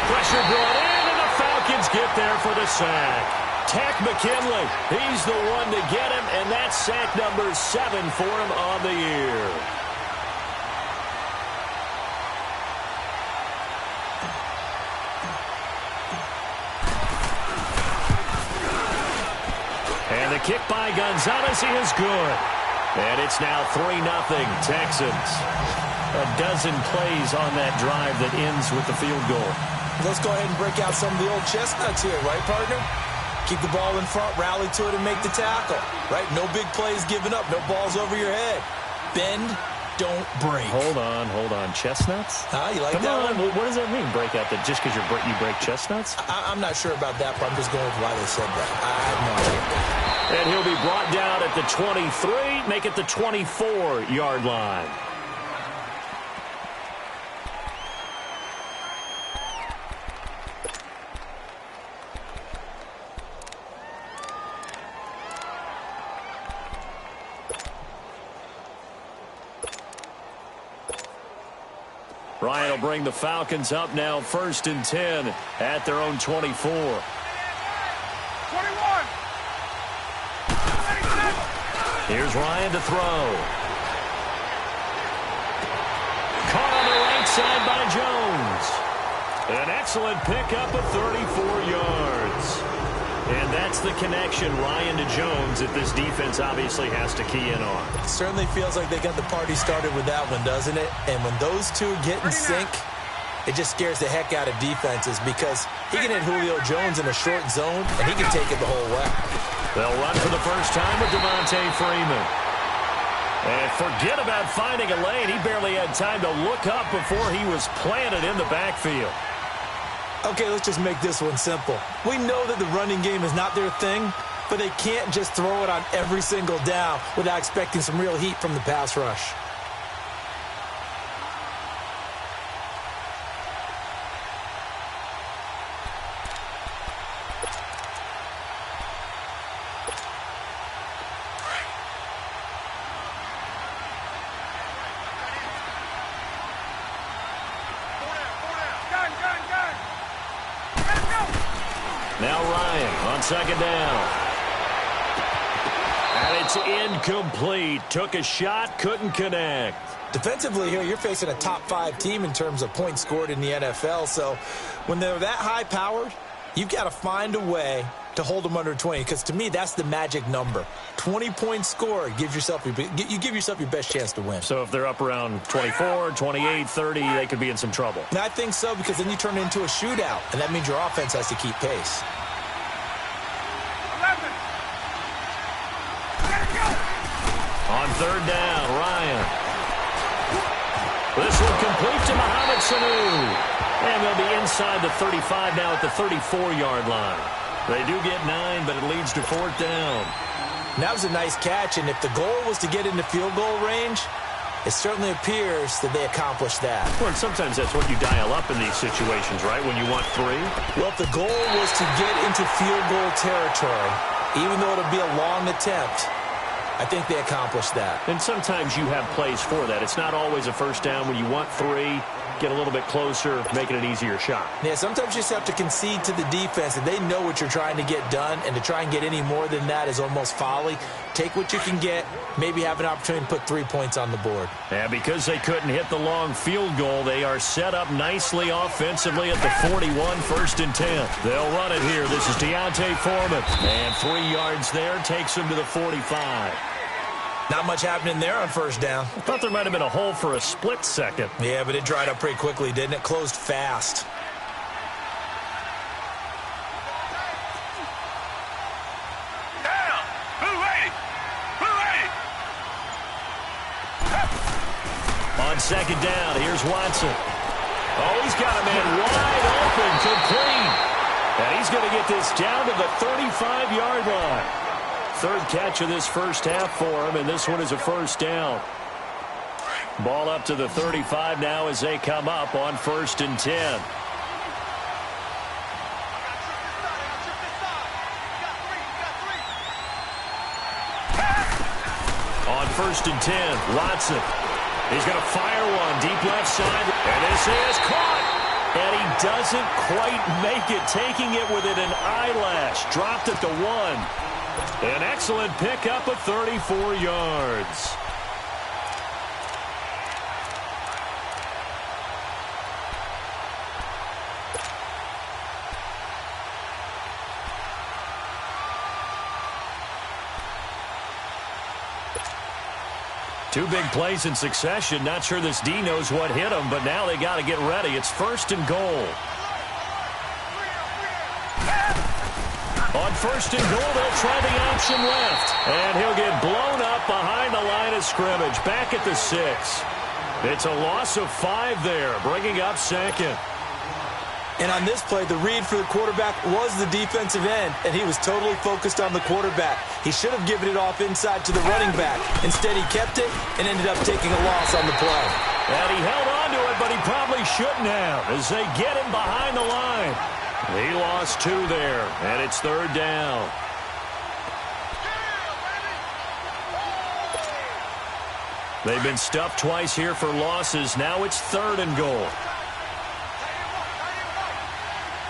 Pressure brought in, and the Falcons get there for the sack. Tack McKinley, he's the one to get him, and that's sack number 7 for him on the year. And the kick by Gonzalez is good. And it's now 3-0 Texans. A dozen plays on that drive that ends with the field goal. Let's go ahead and break out some of the old chestnuts here, right, partner? Keep the ball in front, rally to it, and make the tackle, right? No big plays given up, no balls over your head. Bend, don't break. Hold on. Chestnuts? You like Come that on. one? What does that mean, break out? That just because you break chestnuts? I'm not sure about that, but I'm just going with why they said that. I have no idea. And he'll be brought down at the 23, make it the 24-yard line. Ryan will bring the Falcons up now, 1st and 10 at their own 24. 21. Here's Ryan to throw. Caught on the right side by Jones. An excellent pickup of 34 yards. And that's the connection, Ryan to Jones, that this defense obviously has to key in on. It certainly feels like they got the party started with that one, doesn't it? And when those two get in sync, it just scares the heck out of defenses because he can hit Julio Jones in a short zone, and he can take it the whole way. They'll run for the first time with Devontae Freeman. And forget about finding a lane. He barely had time to look up before he was planted in the backfield. Okay, let's just make this one simple. We know that the running game is not their thing, but they can't just throw it on every single down without expecting some real heat from the pass rush. Now Ryan on 2nd down. And it's incomplete. Took a shot, couldn't connect. Defensively here, you're facing a top 5 team in terms of points scored in the NFL. So when they're that high-powered, you've got to find a way to hold them under 20. Because to me, that's the magic number. 20 points scored gives yourself you give yourself your best chance to win. So if they're up around 24, 28, 30, they could be in some trouble. And I think so, because then you turn it into a shootout, and that means your offense has to keep pace. 11. Let it go. On 3rd down, Ryan. This one complete to Mohamed Sanu. And they'll be inside the 35 now at the 34-yard line. They do get 9, but it leads to 4th down. And that was a nice catch, and if the goal was to get into field goal range, it certainly appears that they accomplished that. Well, and sometimes that's what you dial up in these situations, right, when you want 3? Well, if the goal was to get into field goal territory, even though it'll be a long attempt, I think they accomplished that. And sometimes you have plays for that. It's not always a first down. When you want 3, get a little bit closer, make it an easier shot. Yeah, sometimes you just have to concede to the defense, and they know what you're trying to get done, and to try and get any more than that is almost folly. Take what you can get, maybe have an opportunity to put 3 points on the board. And because they couldn't hit the long field goal, they are set up nicely offensively at the 41, 1st and 10. They'll run it here. This is Deontay Foreman. And 3 yards there takes him to the 45. Not much happening there on 1st down. I thought there might have been a hole for a split second. Yeah, but it dried up pretty quickly, didn't it? Closed fast. second down. Here's Watson. Oh, he's got a man wide open, complete. And he's going to get this down to the 35-yard line. Third catch of this first half for him, and this one is a first down. Ball up to the 35 now as they come up on 1st and 10. On 1st and 10, Watson. He's going to fire one deep left side, and this is caught. And he doesn't quite make it, taking it within an eyelash. Dropped at the 1. An excellent pickup of 34 yards. Two big plays in succession. Not sure this D knows what hit him, but now they got to get ready. It's 1st and goal. On 1st and goal, they'll try the option left. And he'll get blown up behind the line of scrimmage. Back at the 6. It's a loss of 5 there, bringing up 2nd. And on this play, the read for the quarterback was the defensive end, and he was totally focused on the quarterback. He should have given it off inside to the running back. Instead, he kept it and ended up taking a loss on the play. And he held on to it, but he probably shouldn't have as they get him behind the line. He lost 2 there, and it's 3rd down. They've been stuffed twice here for losses. Now it's 3rd and goal.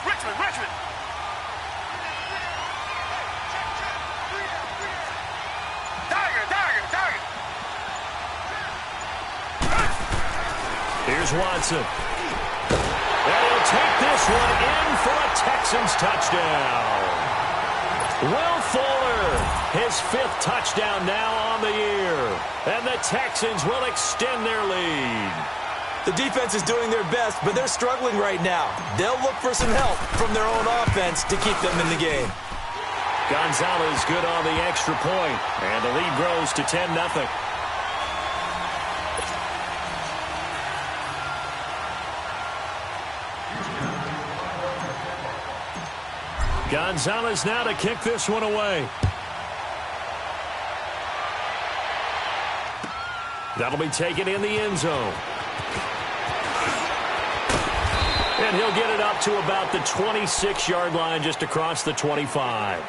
Richmond. Tiger. Here's Watson. And he'll take this one in for a Texans touchdown. Will Fuller, his 5th touchdown now on the year. And the Texans will extend their lead. The defense is doing their best, but they're struggling right now. They'll look for some help from their own offense to keep them in the game. Gonzalez good on the extra point, and the lead grows to 10-0. Gonzalez now to kick this one away. That'll be taken in the end zone. And he'll get it up to about the 26-yard line, just across the 25.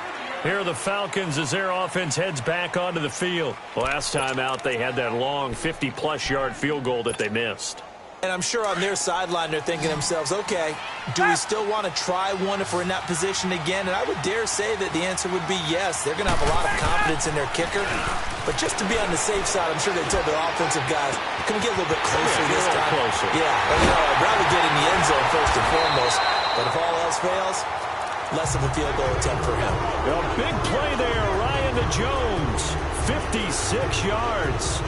Here are the Falcons as their offense heads back onto the field. Last time out, they had that long 50-plus yard field goal that they missed. And I'm sure on their sideline they're thinking to themselves, okay, do we still want to try one if we're in that position again? And I would dare say that the answer would be yes. They're going to have a lot of confidence in their kicker. But just to be on the safe side, I'm sure they told their offensive guys, can we get a little bit closer this time? Closer. Yeah, I'd rather get in the end zone first and foremost. But if all else fails, less of a field goal attempt for him. A big play there, Ryan to Jones, 56 yards.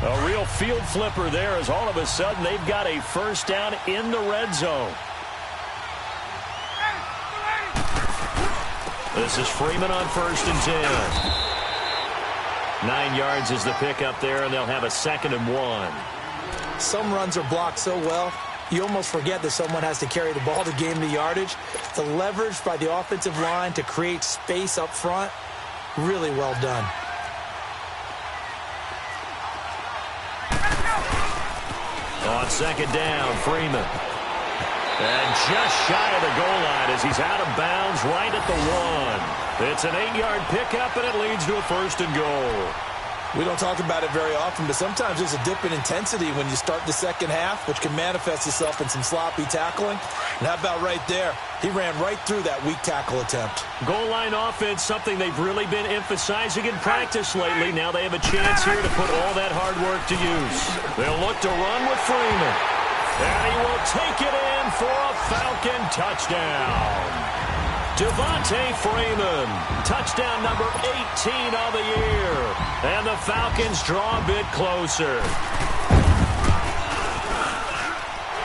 A real field flipper there as all of a sudden they've got a first down in the red zone. This is Freeman on 1st and 10. 9 yards is the pickup there, and they'll have a 2nd and 1. Some runs are blocked so well, you almost forget that someone has to carry the ball to gain the yardage. The leverage by the offensive line to create space up front, really well done. On 2nd down, Freeman. And just shy of the goal line as he's out of bounds right at the 1. It's an 8-yard pickup, and it leads to a 1st and goal. We don't talk about it very often, but sometimes there's a dip in intensity when you start the second half, which can manifest itself in some sloppy tackling. And how about right there? He ran right through that weak tackle attempt. Goal line offense, something they've really been emphasizing in practice lately. Now they have a chance here to put all that hard work to use. They'll look to run with Freeman. And he will take it in for a Falcon touchdown. Devontae Freeman, touchdown number 18 of the year. And the Falcons draw a bit closer.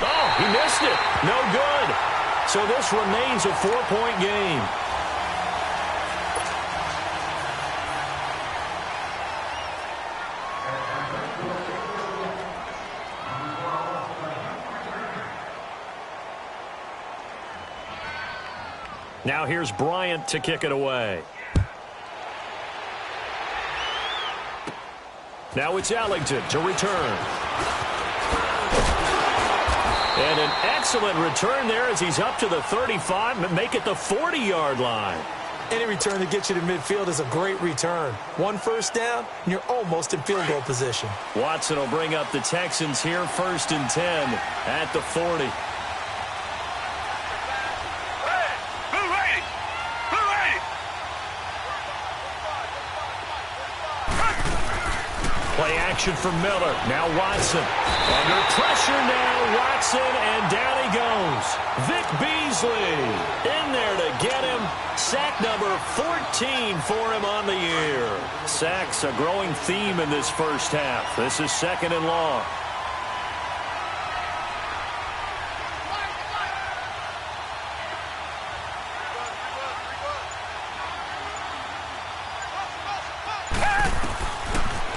Oh, he He missed it. No good. So this remains a 4-point game. Now here's Bryant to kick it away. Now it's Ellington to return. And an excellent return there as he's up to the 35 and make it the 40-yard line. Any return that gets you to midfield is a great return. 1 first down, and you're almost in field goal position. Watson will bring up the Texans here, 1st and 10 at the 40. Play action for Miller. Now Watson. Under pressure now, Watson, and down he goes. Vic Beasley in there to get him. Sack number 14 for him on the year. Sacks a growing theme in this first half. This is 2nd and long.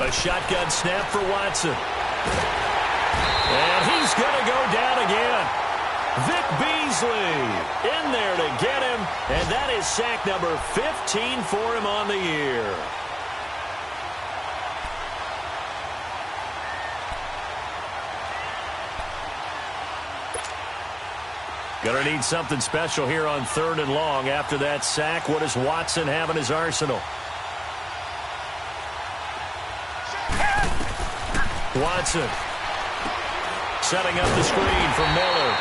A shotgun snap for Watson. And he's going to go down again. Vic Beasley in there to get him. And that is sack number 15 for him on the year. Going to need something special here on 3rd and long. After that sack, what does Watson have in his arsenal? Watson setting up the screen for Miller.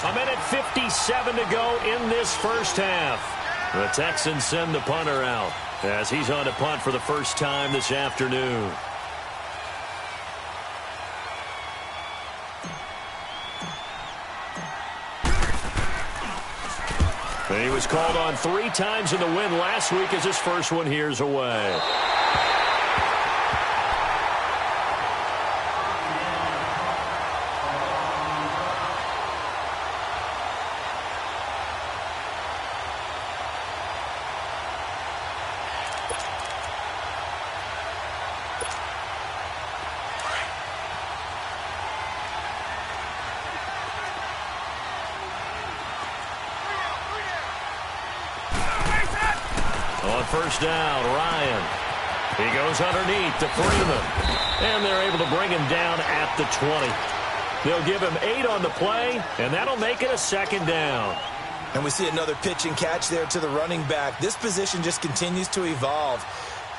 A minute 57 to go in this first half. The Texans send the punter out as he's on to punt for the first time this afternoon. He was called on 3 times in the win last week as his first one here's away. On 1st down, Ryan. He goes underneath to Freeman. And they're able to bring him down at the 20. They'll give him 8 on the play, and that'll make it a 2nd down. And we see another pitch and catch there to the running back. This position just continues to evolve.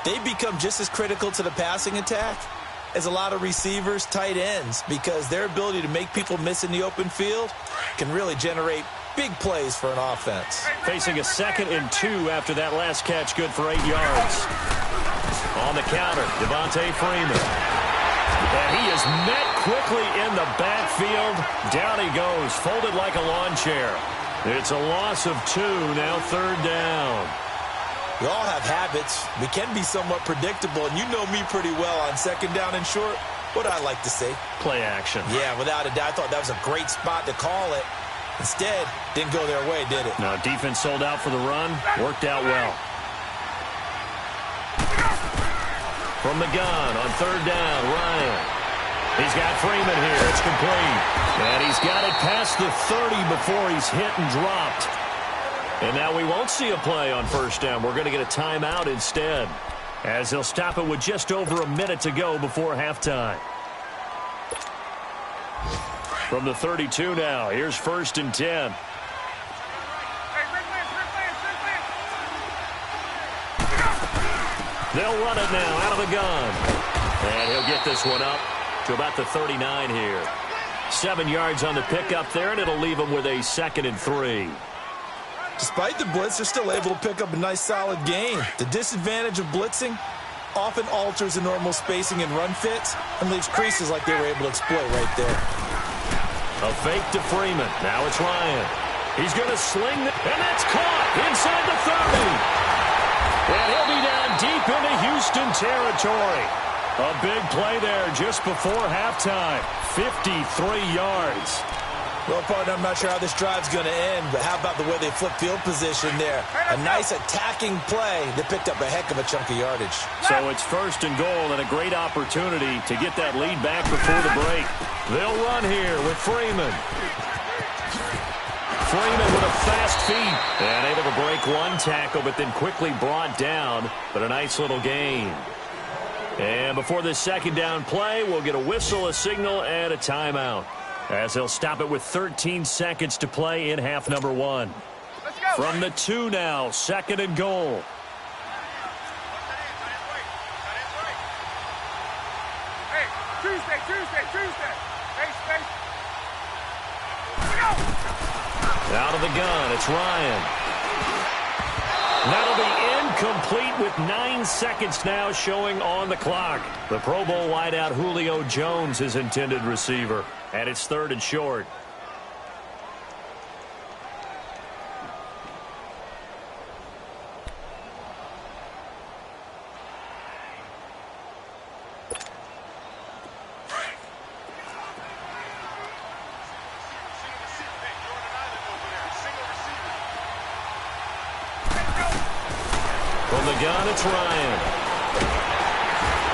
They become just as critical to the passing attack as a lot of receivers, tight ends, because their ability to make people miss in the open field can really generate big plays for an offense. Facing a 2nd and 2 after that last catch, good for 8 yards. On the counter, Devontae Freeman. And he is met quickly in the backfield. Down he goes, folded like a lawn chair. It's a loss of 2, now 3rd down. We all have habits. We can be somewhat predictable, and you know me pretty well on 2nd down and short. What I like to say? Play action. Yeah, without a doubt. I thought that was a great spot to call it. Instead, didn't go their way, did it? No, defense sold out for the run. Worked out well. From the gun on 3rd down, Ryan. He's got Freeman here. It's complete. And he's got it past the 30 before he's hit and dropped. And now we won't see a play on 1st down. We're going to get a timeout instead, as they'll stop it with just over a minute to go before halftime. From the 32 now, here's 1st and 10. They'll run it now out of the gun. And he'll get this one up to about the 39 here. 7 yards on the pickup there, and it'll leave him with a 2nd and 3. Despite the blitz, they're still able to pick up a nice, solid gain. The disadvantage of blitzing often alters the normal spacing and run fits and leaves creases like they were able to exploit right there. A fake to Freeman. Now it's Ryan. He's going to sling it, and that's caught inside the 30. And he'll be down deep into Houston territory. A big play there just before halftime. 53 yards. Well, partner, I'm not sure how this drive's going to end, but how about the way they flip field position there? A nice attacking play that picked up a heck of a chunk of yardage. So it's 1st and goal and a great opportunity to get that lead back before the break. They'll run here with Freeman. Freeman with a fast feet and able to break one tackle, but then quickly brought down, but a nice little gain. And before this 2nd down play, we'll get a whistle, a signal, and a timeout, as they'll stop it with 13 seconds to play in half number 1. From the 2 now, 2nd and goal. Hey, Tuesday. Space. Out of the gun, it's Ryan. That'll be incomplete with 9 seconds now showing on the clock. The Pro Bowl wideout Julio Jones, his intended receiver. And it's 3rd and short. From the gun, it's Ryan.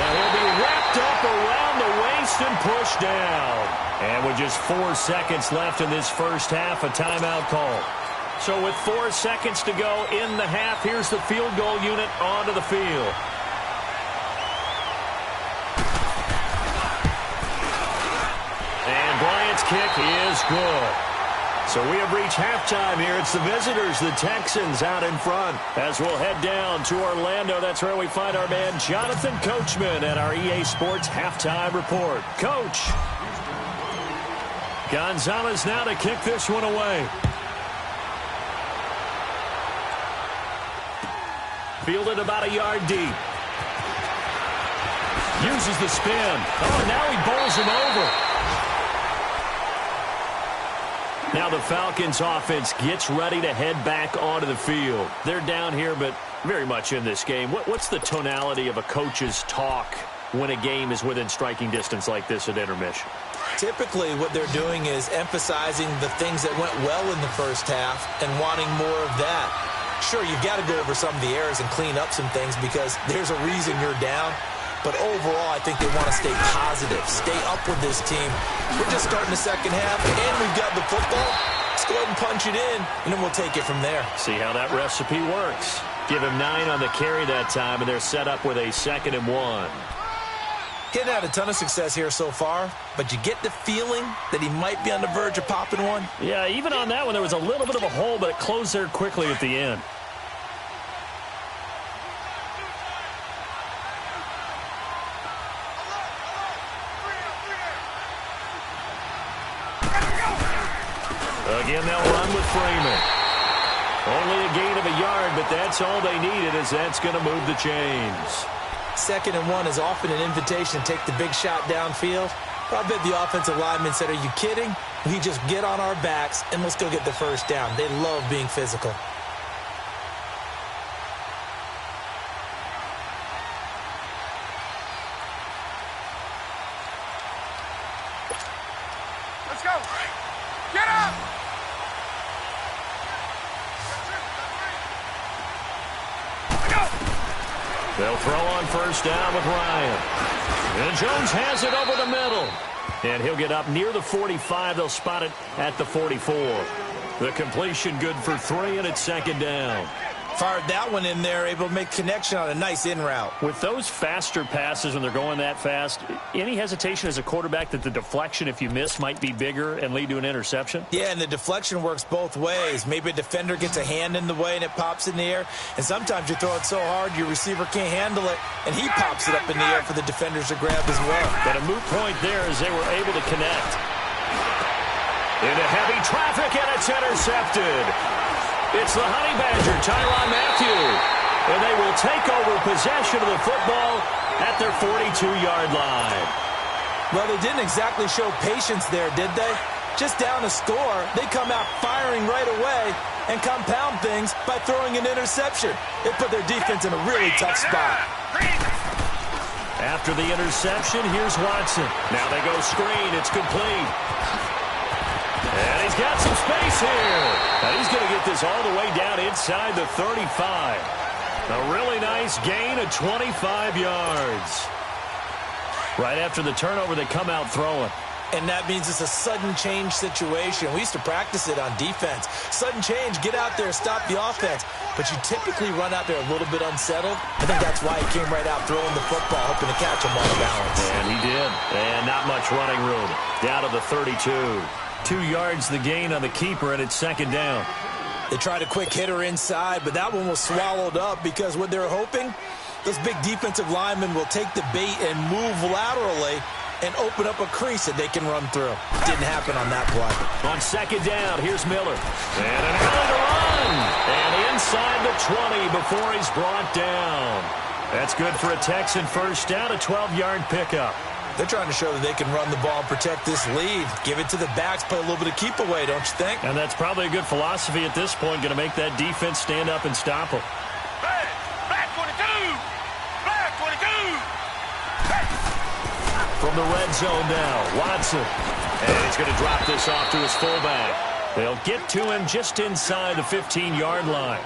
And he'll be wrapped up around the waist and pushed down. And with just 4 seconds left in this first half, a timeout call. So with 4 seconds to go in the half, here's the field goal unit onto the field. And Bryant's kick is good. So we have reached halftime here. It's the visitors, the Texans, out in front. As we'll head down to Orlando, that's where we find our man Jonathan Coachman at our EA Sports Halftime Report. Coach. Gonzalez now to kick this one away. Fielded about a yard deep. Uses the spin. Oh, now he bowls him over. Now the Falcons offense gets ready to head back onto the field. They're down here, but very much in this game. What's the tonality of a coach's talk when a game is within striking distance like this at intermission? Typically, what they're doing is emphasizing the things that went well in the first half and wanting more of that. Sure, you've got to go over some of the errors and clean up some things because there's a reason you're down. But overall, I think they want to stay positive, stay up with this team. We're just starting the second half, and we've got the football. Let's go ahead and punch it in, and then we'll take it from there. See how that recipe works. Give him 9 on the carry that time, and they're set up with a 2nd and 1. Getting had a ton of success here so far, but you get the feeling that he might be on the verge of popping one. Yeah, even on that one, there was a little bit of a hole, but it closed there quickly at the end. Again, they'll run with Freeman. Only a gain of a yard, but that's all they needed, as that's going to move the chains. 2nd and 1 is often an invitation to take the big shot downfield. But I bet the offensive lineman said, are you kidding? We just get on our backs and let's go get the first down. They love being physical. Let's go. Get up. They'll throw on 1st down with Ryan. And Jones has it over the middle. And he'll get up near the 45. They'll spot it at the 44. The completion good for 3, and it's 2nd down. Fired that one in there, able to make connection on a nice in route. With those faster passes when they're going that fast, any hesitation as a quarterback that the deflection, if you miss, might be bigger and lead to an interception? Yeah, and the deflection works both ways. Maybe a defender gets a hand in the way and it pops in the air. And sometimes you throw it so hard your receiver can't handle it, and he pops it up in the air for the defenders to grab as well. But a moot point there as they were able to connect. Into heavy traffic, and it's intercepted. It's the Honey Badger, Tyrann Mathieu. And they will take over possession of the football at their 42-yard line. Well, they didn't exactly show patience there, did they? Just down a score, they come out firing right away and compound things by throwing an interception. It put their defense in a really tough spot. After the interception, here's Watson. Now they go screen. It's complete. And he's got some space here. And he's going to get this all the way down inside the 35. A really nice gain of 25 yards. Right after the turnover, they come out throwing. And that means it's a sudden change situation. We used to practice it on defense. Sudden change, get out there, stop the offense. But you typically run out there a little bit unsettled. I think that's why he came right out throwing the football, hoping to catch him on the balance. And he did. And not much running room. Down to the 32. 2 yards the gain on the keeper, and it's second down. They tried a quick hitter inside, but that one was swallowed up because what they're hoping, those big defensive linemen will take the bait and move laterally and open up a crease that they can run through. Didn't happen on that play. On second down, here's Miller. And an alley to run. And inside the 20 before he's brought down. That's good for a Texan first down, a 12-yard pickup. They're trying to show that they can run the ball and protect this lead. Give it to the backs, play a little bit of keep away, don't you think? And that's probably a good philosophy at this point, going to make that defense stand up and stop them. Black 22! Black 22! From the red zone now, Watson. And he's going to drop this off to his fullback. They'll get to him just inside the 15-yard line.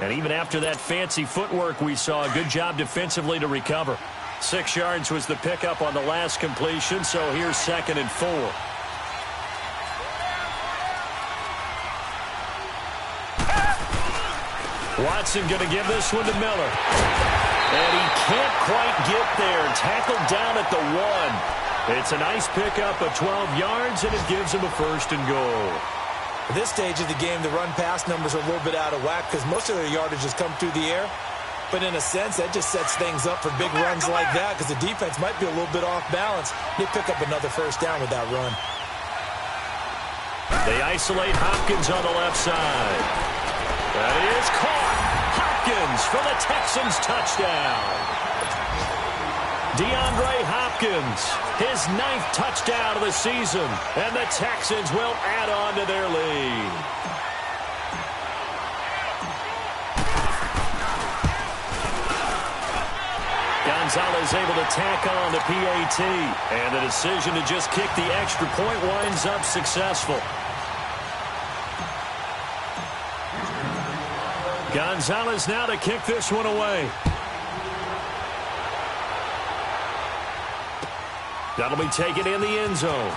And even after that fancy footwork we saw, a good job defensively to recover. 6 yards was the pickup on the last completion, so here's 2nd and 4. Watson going to give this one to Miller. And he can't quite get there. Tackled down at the 1. It's a nice pickup of 12 yards, and it gives him a 1st and goal. At this stage of the game, the run-pass numbers are a little bit out of whack because most of their yardage has come through the air. But in a sense, that just sets things up for big runs like that because the defense might be a little bit off balance. They pick up another 1st down with that run. They isolate Hopkins on the left side. That is caught. Hopkins for the Texans touchdown. DeAndre Hopkins, his 9th touchdown of the season, and the Texans will add on to their lead. Gonzalez able to tack on the PAT, and the decision to just kick the extra point winds up successful. Gonzalez now to kick this one away. That'll be taken in the end zone.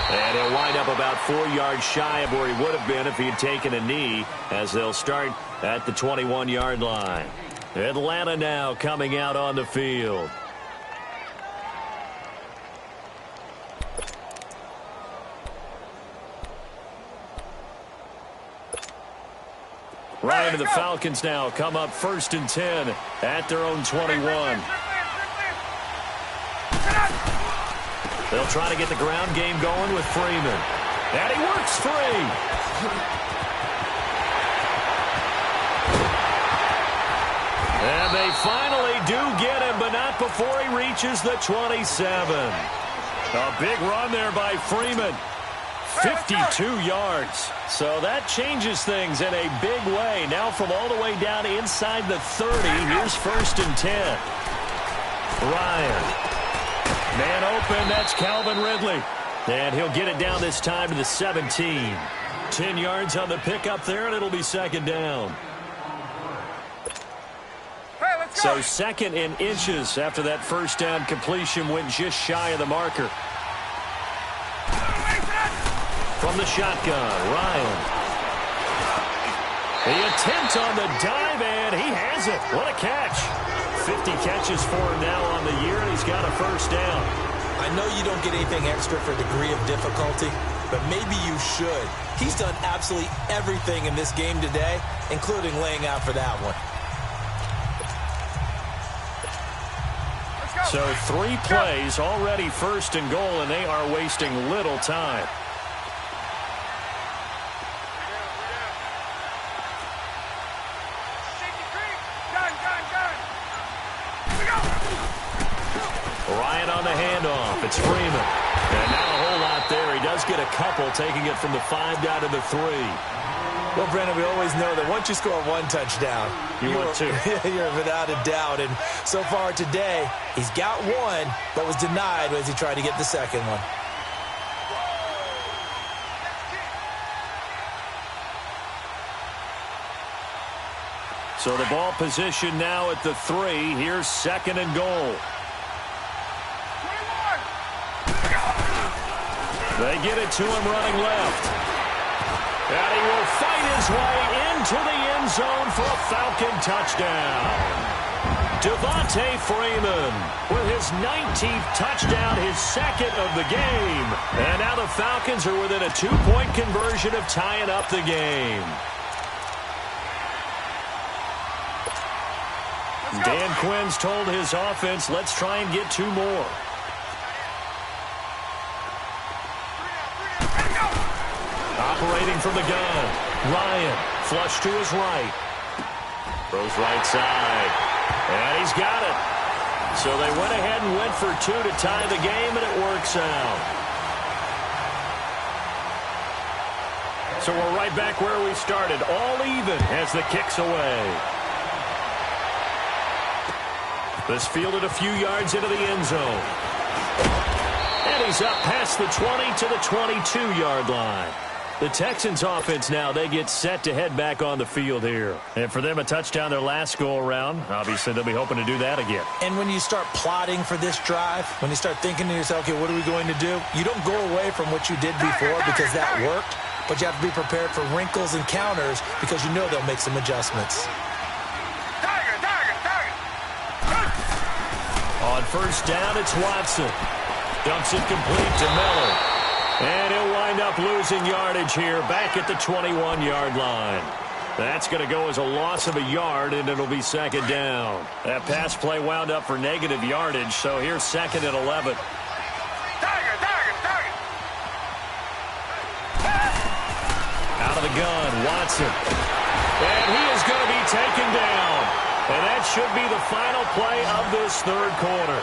And he'll wind up about 4 yards shy of where he would have been if he had taken a knee, as they'll start at the 21-yard line. Atlanta now coming out on the field. Ryan and the Falcons now come up 1st and 10 at their own 21. They'll try to get the ground game going with Freeman. And he works free. And they finally do get him, but not before he reaches the 27. A big run there by Freeman. 52 yards. So that changes things in a big way. Now from all the way down inside the 30, here's 1st and 10. Ryan. Man open, that's Calvin Ridley. And he'll get it down this time to the 17. 10 yards on the pickup there, and it'll be 2nd down. So 2nd in inches after that 1st down completion went just shy of the marker. From the shotgun, Ryan. The attempt on the dive, and he has it. What a catch. 50 catches for him now on the year, and he's got a 1st down. I know you don't get anything extra for degree of difficulty, but maybe you should. He's done absolutely everything in this game today, including laying out for that one. So 3 plays, already 1st and goal, and they are wasting little time. Ryan on the handoff. It's Freeman. And not a whole lot there. He does get a couple, taking it from the 5 down to the 3. Well, Brandon, we always know that once you score one touchdown, you want two. You're without a doubt. And so far today, he's got one, but was denied as he tried to get the second one. So the ball position now at the 3. Here's 2nd and goal. They get it to him running left. And he will fight his way into the end zone for a Falcon touchdown. Devontae Freeman with his 19th touchdown, his 2nd of the game. And now the Falcons are within a 2-point conversion of tying up the game. Dan Quinn's told his offense, let's try and get 2 more. Operating from the gun, Ryan, flush to his right. Throws right side, and he's got it. So they went ahead and went for 2 to tie the game, and it works out. So we're right back where we started, all even as the kick's away. This fielded a few yards into the end zone. And he's up past the 20 to the 22-yard line. The Texans offense now, they get set to head back on the field here. And for them, a touchdown their last go-around. Obviously, they'll be hoping to do that again. And when you start plotting for this drive, when you start thinking to yourself, okay, what are we going to do? You don't go away from what you did before because that worked, but you have to be prepared for wrinkles and counters because you know they'll make some adjustments. On first down, it's Watson. Dumps it complete to Miller. And he'll wind up losing yardage here back at the 21-yard line. That's going to go as a loss of a yard, and it'll be 2nd down. That pass play wound up for negative yardage, so here's 2nd and 11. Out of the gun, Watson. And he is going to be taken down. And that should be the final play of this 3rd quarter.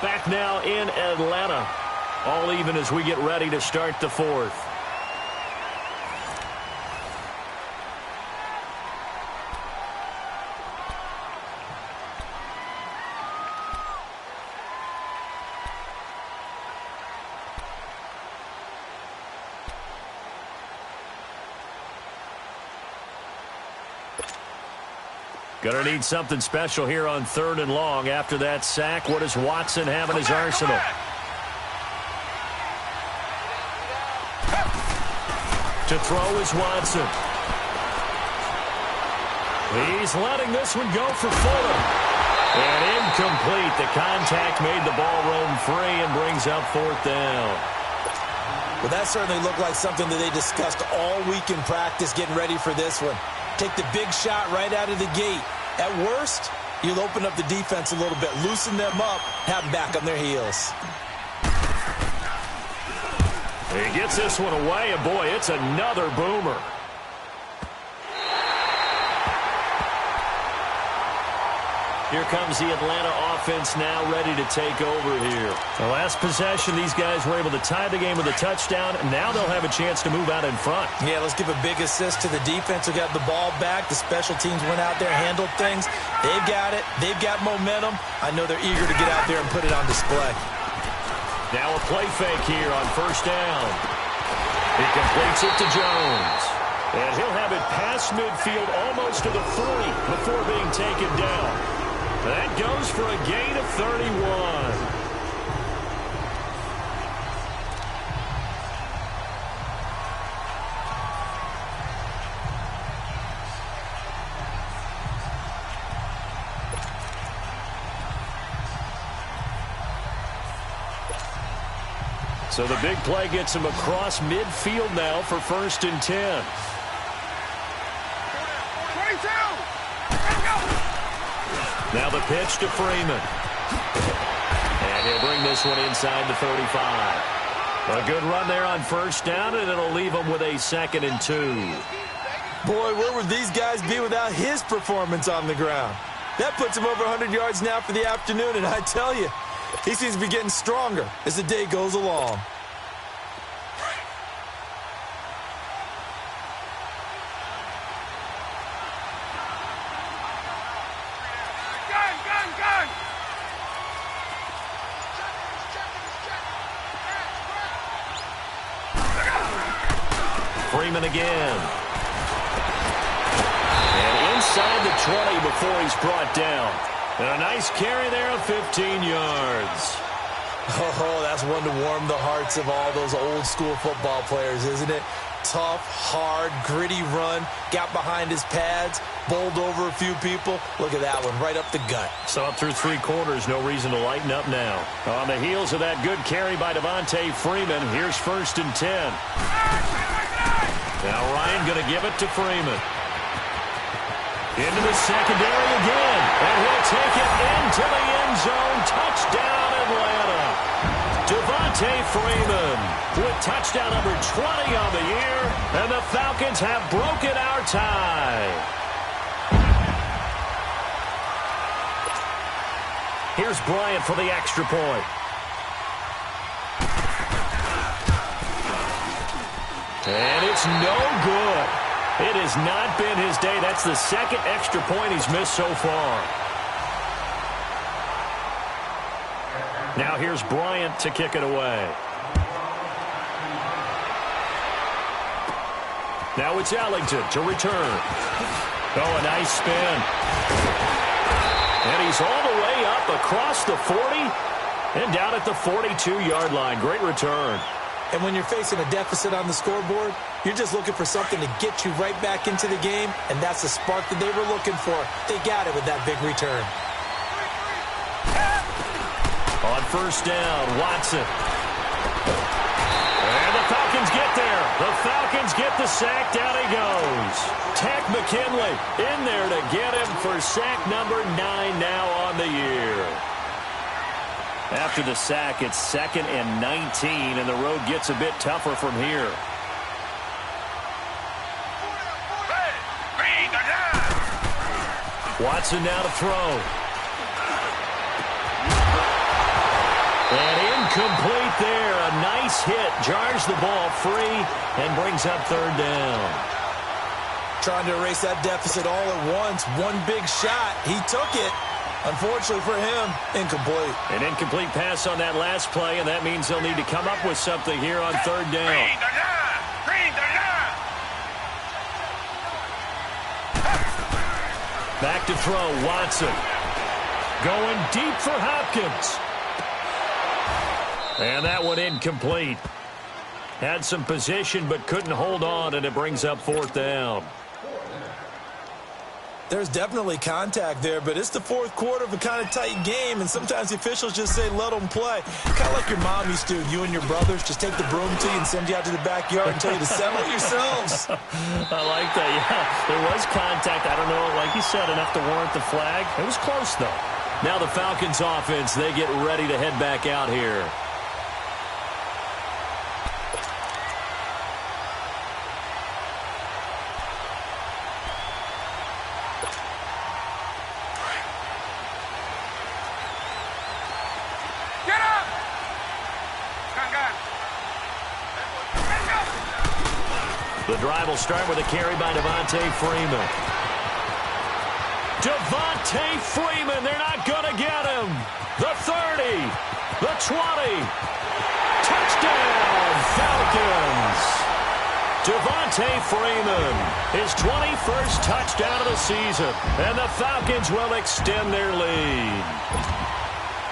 Back now in Atlanta. All even as we get ready to start the 4th. Going to need something special here on 3rd and long. After that sack, what does Watson have in his arsenal? To throw is Watson. He's letting this one go for Fuller. And incomplete. The contact made the ball roam free and brings up 4th down. Well, that certainly looked like something that they discussed all week in practice getting ready for this one. Take the big shot right out of the gate. At worst, you'll open up the defense a little bit, loosen them up, have them back on their heels. He gets this one away, and boy, it's another boomer. Here comes the Atlanta offense now ready to take over here. The last possession, these guys were able to tie the game with a touchdown, and now they'll have a chance to move out in front. Yeah, let's give a big assist to the defense who got the ball back. The special teams went out there, handled things. They've got it. They've got momentum. I know they're eager to get out there and put it on display. Now a play fake here on first down. He completes it to Jones. And he'll have it past midfield almost to the 40 before being taken down. That goes for a gain of 31. So the big play gets him across midfield now for 1st and 10. Now the pitch to Freeman. And he'll bring this one inside the 35. A good run there on first down, and it'll leave him with a 2nd and 2. Boy, where would these guys be without his performance on the ground? That puts him over 100 yards now for the afternoon, and I tell you, he seems to be getting stronger as the day goes along. Freeman again. And inside the 20 before he's brought down. And a nice carry there of 15 yards. Oh, that's one to warm the hearts of all those old-school football players, isn't it? Tough, hard, gritty run, got behind his pads, bowled over a few people. Look at that one, right up the gut. So up through 3 quarters, no reason to lighten up now. On the heels of that good carry by Devontae Freeman, here's 1st and 10. Now Ryan going to give it to Freeman. Into the secondary again, and he'll take it into the end zone. Touchdown, Atlanta. Devontae Freeman with touchdown number 20 on the year, and the Falcons have broken our tie. Here's Bryant for the extra point. And it's no good. It has not been his day. That's the 2nd extra point he's missed so far. Now here's Bryant to kick it away. Now it's Ellington to return. Oh, a nice spin. And he's all the way up across the 40 and down at the 42-yard line. Great return. And when you're facing a deficit on the scoreboard, you're just looking for something to get you right back into the game, and that's the spark that they were looking for. They got it with that big return. On 1st down, Watson. And the Falcons get there. The Falcons get the sack. Down he goes. Tech McKinley in there to get him for sack number 9 now on the year. After the sack, it's 2nd and 19, and the road gets a bit tougher from here. Watson now to throw. And incomplete there. A nice hit. Jars the ball free and brings up 3rd down. Trying to erase that deficit all at once. One big shot. He took it. Unfortunately for him, incomplete. An incomplete pass on that last play, and that means they'll need to come up with something here on 3rd down. Back to throw, Watson. Going deep for Hopkins. And that one incomplete. Had some position but couldn't hold on, and it brings up 4th down. There's definitely contact there, but it's the 4th quarter of a kind of tight game, and sometimes the officials just say, let them play. Kind of like your mom used to. You and your brothers just take the broom to you and send you out to the backyard and tell you to settle it yourselves. I like that, yeah. There was contact. I don't know, like you said, enough to warrant the flag. It was close, though. Now the Falcons offense, they get ready to head back out here. The drive will start with a carry by Devontae Freeman. Devontae Freeman, they're not going to get him. The 30, the 20. Touchdown, Falcons. Devontae Freeman, his 21st touchdown of the season, and the Falcons will extend their lead.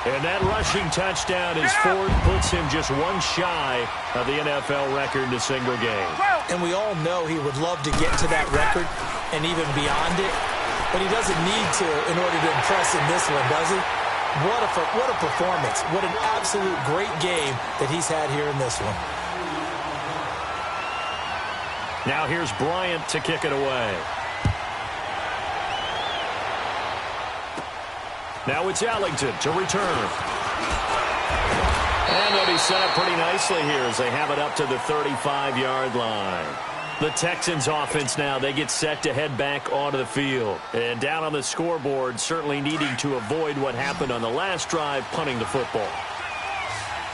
And that rushing touchdown is 4th, puts him just one shy of the NFL record in a single game. And we all know he would love to get to that record and even beyond it, but he doesn't need to in order to impress in this one, does he? What a performance. What an absolute great game that he's had here in this one. Now here's Bryant to kick it away. Now it's Ellington to return. And they'll be set up pretty nicely here as they have it up to the 35-yard line. The Texans offense now, they get set to head back onto the field. And down on the scoreboard, certainly needing to avoid what happened on the last drive, punting the football.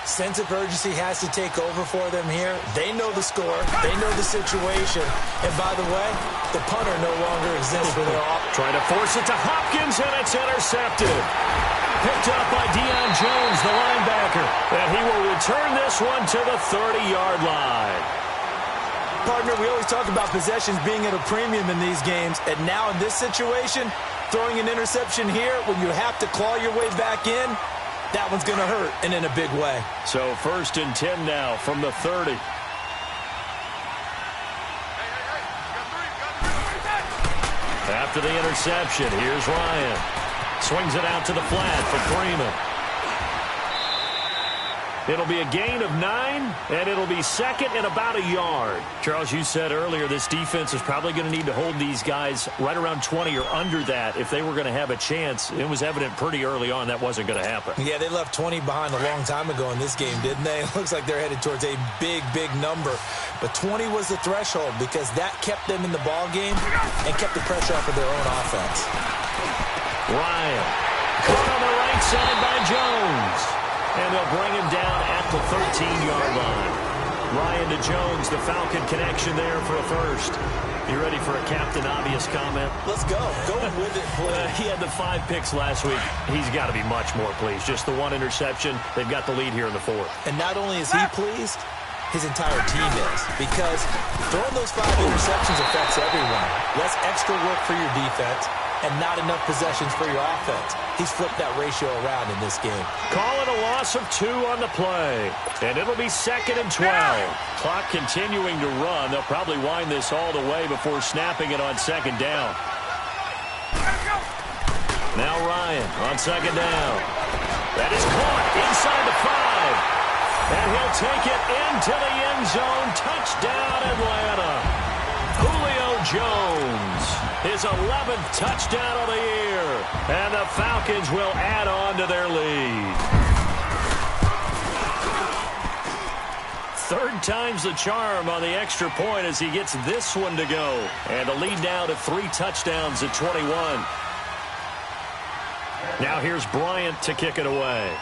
Sense of urgency has to take over for them here. They know the score. They know the situation. And by the way, the punter no longer exists for their offense. Trying to force it to Hopkins, and it's intercepted. Picked up by Deion Jones, the linebacker. And he will return this one to the 30-yard line. partner, we always talk about possessions being at a premium in these games, and now in this situation, throwing an interception here when you have to claw your way back in, that one's going to hurt, and in a big way. So 1st and 10 now from the 30. After the interception, here's Ryan. Swings it out to the flat for Freeman. It'll be a gain of 9, and it'll be 2nd and about a yard. Charles, you said earlier this defense is probably going to need to hold these guys right around 20 or under that if they were going to have a chance. It was evident pretty early on that wasn't going to happen. Yeah, they left 20 behind a long time ago in this game, didn't they? It looks like they're headed towards a big, big number. But 20 was the threshold because that kept them in the ball game and kept the pressure off of their own offense. Ryan caught on the right side by Jones. And they'll bring him down at the 13-yard line. Ryan to Jones, the Falcon connection there for a first. You ready for a Captain Obvious comment? Let's go. Go with it, please. He had the 5 picks last week. He's got to be much more pleased. Just the 1 interception. They've got the lead here in the 4th. And not only is he pleased, his entire team is. Because throwing those 5 interceptions affects everyone. Less extra work for your defense and not enough possessions for your offense. He's flipped that ratio around in this game. Call it a loss of 2 on the play. And it'll be 2nd and 12. Clock continuing to run. They'll probably wind this all the way before snapping it on 2nd down. Now Ryan on 2nd down. That is caught inside the 5. And he'll take it into the end zone. Touchdown, Atlanta. Julio Jones, his 11th touchdown of the year. And the Falcons will add on to their lead. 3rd time's the charm on the extra point as he gets this one to go. And the lead now to 3 touchdowns at 21. Now here's Bryant to kick it away.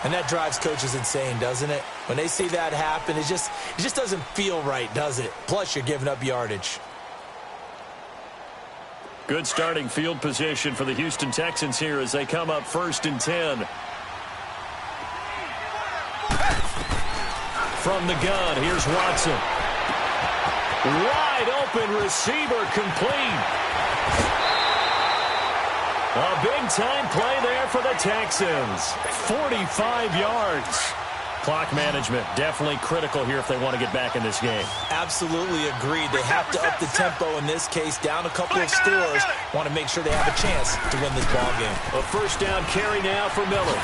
And that drives coaches insane, doesn't it? When they see that happen, it just doesn't feel right, does it? Plus, you're giving up yardage. Good starting field position for the Houston Texans here as they come up 1st and 10. From the gun, here's Watson. Wide open receiver complete. A big-time play there for the Texans. 45 yards. Clock management definitely critical here if they want to get back in this game. Absolutely agreed. They have to up the tempo in this case. Down a couple of scores. Want to make sure they have a chance to win this ball game. A 1st down carry now for Miller.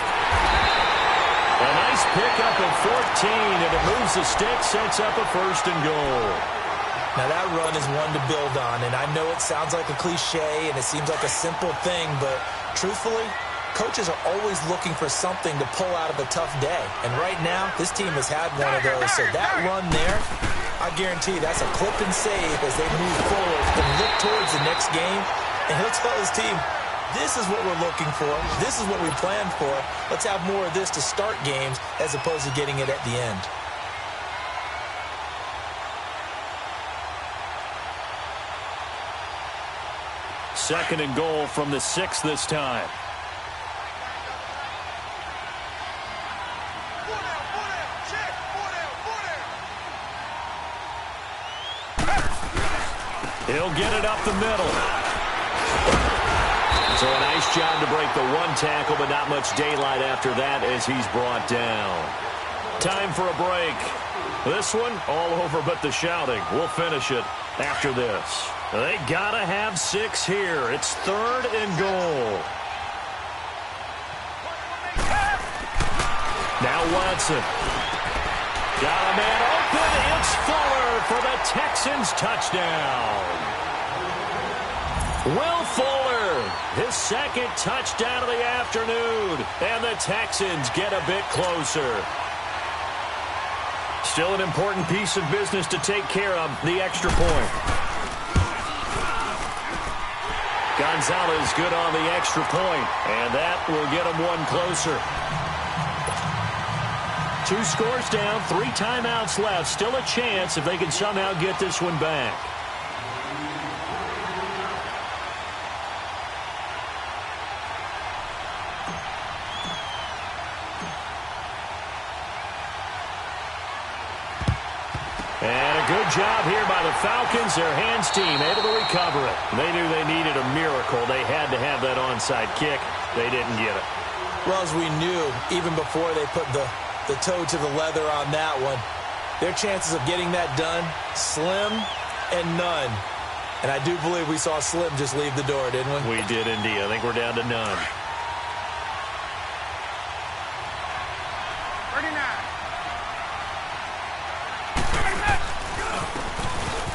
A nice pickup at 14, and it moves the stick, sets up a 1st and goal. Now, that run is one to build on, and I know it sounds like a cliche and it seems like a simple thing, but truthfully, coaches are always looking for something to pull out of a tough day. And right now, this team has had one of those. So that run there, I guarantee that's a clip and save as they move forward and look towards the next game. And he'll tell his team, this is what we're looking for. This is what we planned for. Let's have more of this to start games as opposed to getting it at the end. Second and goal from the 6 this time. He'll get it up the middle. So a nice job to break the 1 tackle, but not much daylight after that as he's brought down. Time for a break. This one all over but the shouting. We'll finish it after this. They gotta have 6 here. It's 3rd and goal. Now Watson. Got a man open. It's Fuller for the Texans touchdown. Will Fuller, his 2nd touchdown of the afternoon. And the Texans get a bit closer. Still an important piece of business to take care of, the extra point. Gonzalez good on the extra point, and that will get him 1 closer. 2 scores down, 3 timeouts left. Still a chance if they can somehow get this one back. Good job here by the Falcons. Their hands team able to recover it. They knew they needed a miracle. They had to have that onside kick. They didn't get it. Well, as we knew, even before they put the toe to the leather on that one, their chances of getting that done, slim and none. And I do believe we saw Slim just leave the door, didn't we? We did indeed. I think we're down to none. 39.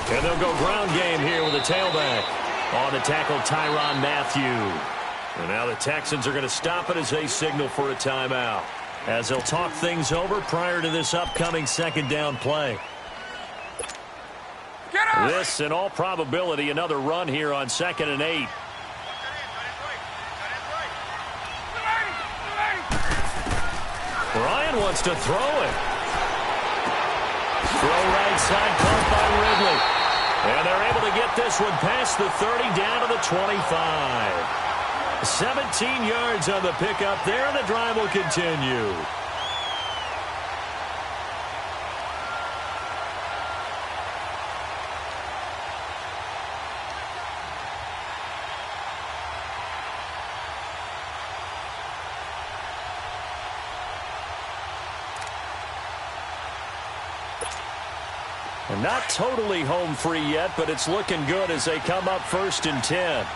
And they'll go ground game here with a tailback. On the tackle, Tyrann Mathieu. And now the Texans are going to stop it as they signal for a timeout, as they'll talk things over prior to this upcoming second down play. This, in all probability, another run here on 2nd and 8. Ryan wants to throw it. Throw right side, caught by Ridley. And they're able to get this one past the 30, down to the 25. 17 yards on the pickup there, and the drive will continue. And not totally home free yet, but it's looking good as they come up 1st and 10.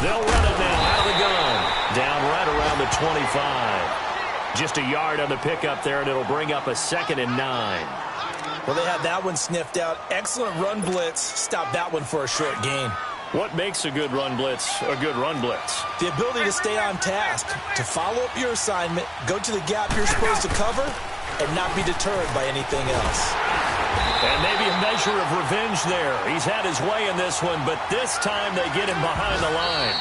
They'll run it now out of the gun. Down right around the 25. Just a yard on the pickup there, and it'll bring up a 2nd and 9. Well, they had that one sniffed out. Excellent run blitz. Stop that one for a short gain. What makes a good run blitz a good run blitz? The ability to stay on task, to follow up your assignment, go to the gap you're supposed to cover, and not be deterred by anything else. And maybe a measure of revenge there. He's had his way in this one, but this time they get him behind the line.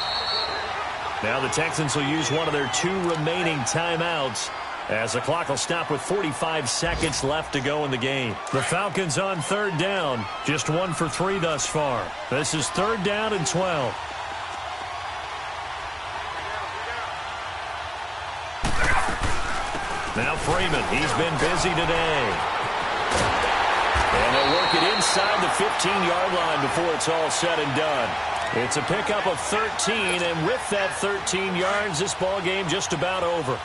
Now the Texans will use one of their 2 remaining timeouts, as the clock will stop with 45 seconds left to go in the game. The Falcons on 3rd down, just 1 for 3 thus far. This is 3rd down and 12. Now Freeman, he's been busy today. And they'll work it inside the 15-yard line before it's all said and done. It's a pickup of 13, and with that 13 yards, this ball game just about over.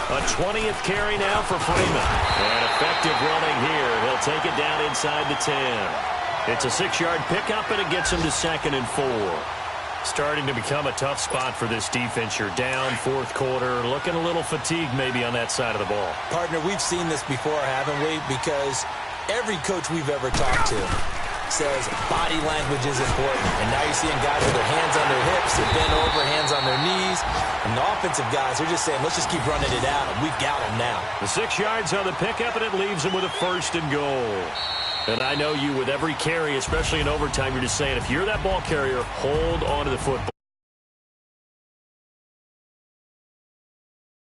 A 20th carry now for Freeman. And effective running here. He'll take it down inside the 10. It's a 6-yard pickup, and it gets him to 2nd and 4. Starting to become a tough spot for this defense. You're down 4th quarter, looking a little fatigued maybe on that side of the ball. Partner, we've seen this before, haven't we? Because every coach we've ever talked to says body language is important. And now you're seeing guys with their hands on their hips, they're bent over, hands on their knees. And the offensive guys, they're just saying, let's just keep running it out. We've got them now. The 6 yards on the pickup, and it leaves them with a 1st and goal. And I know you, with every carry, especially in overtime, you're just saying, if you're that ball carrier, hold on to the football.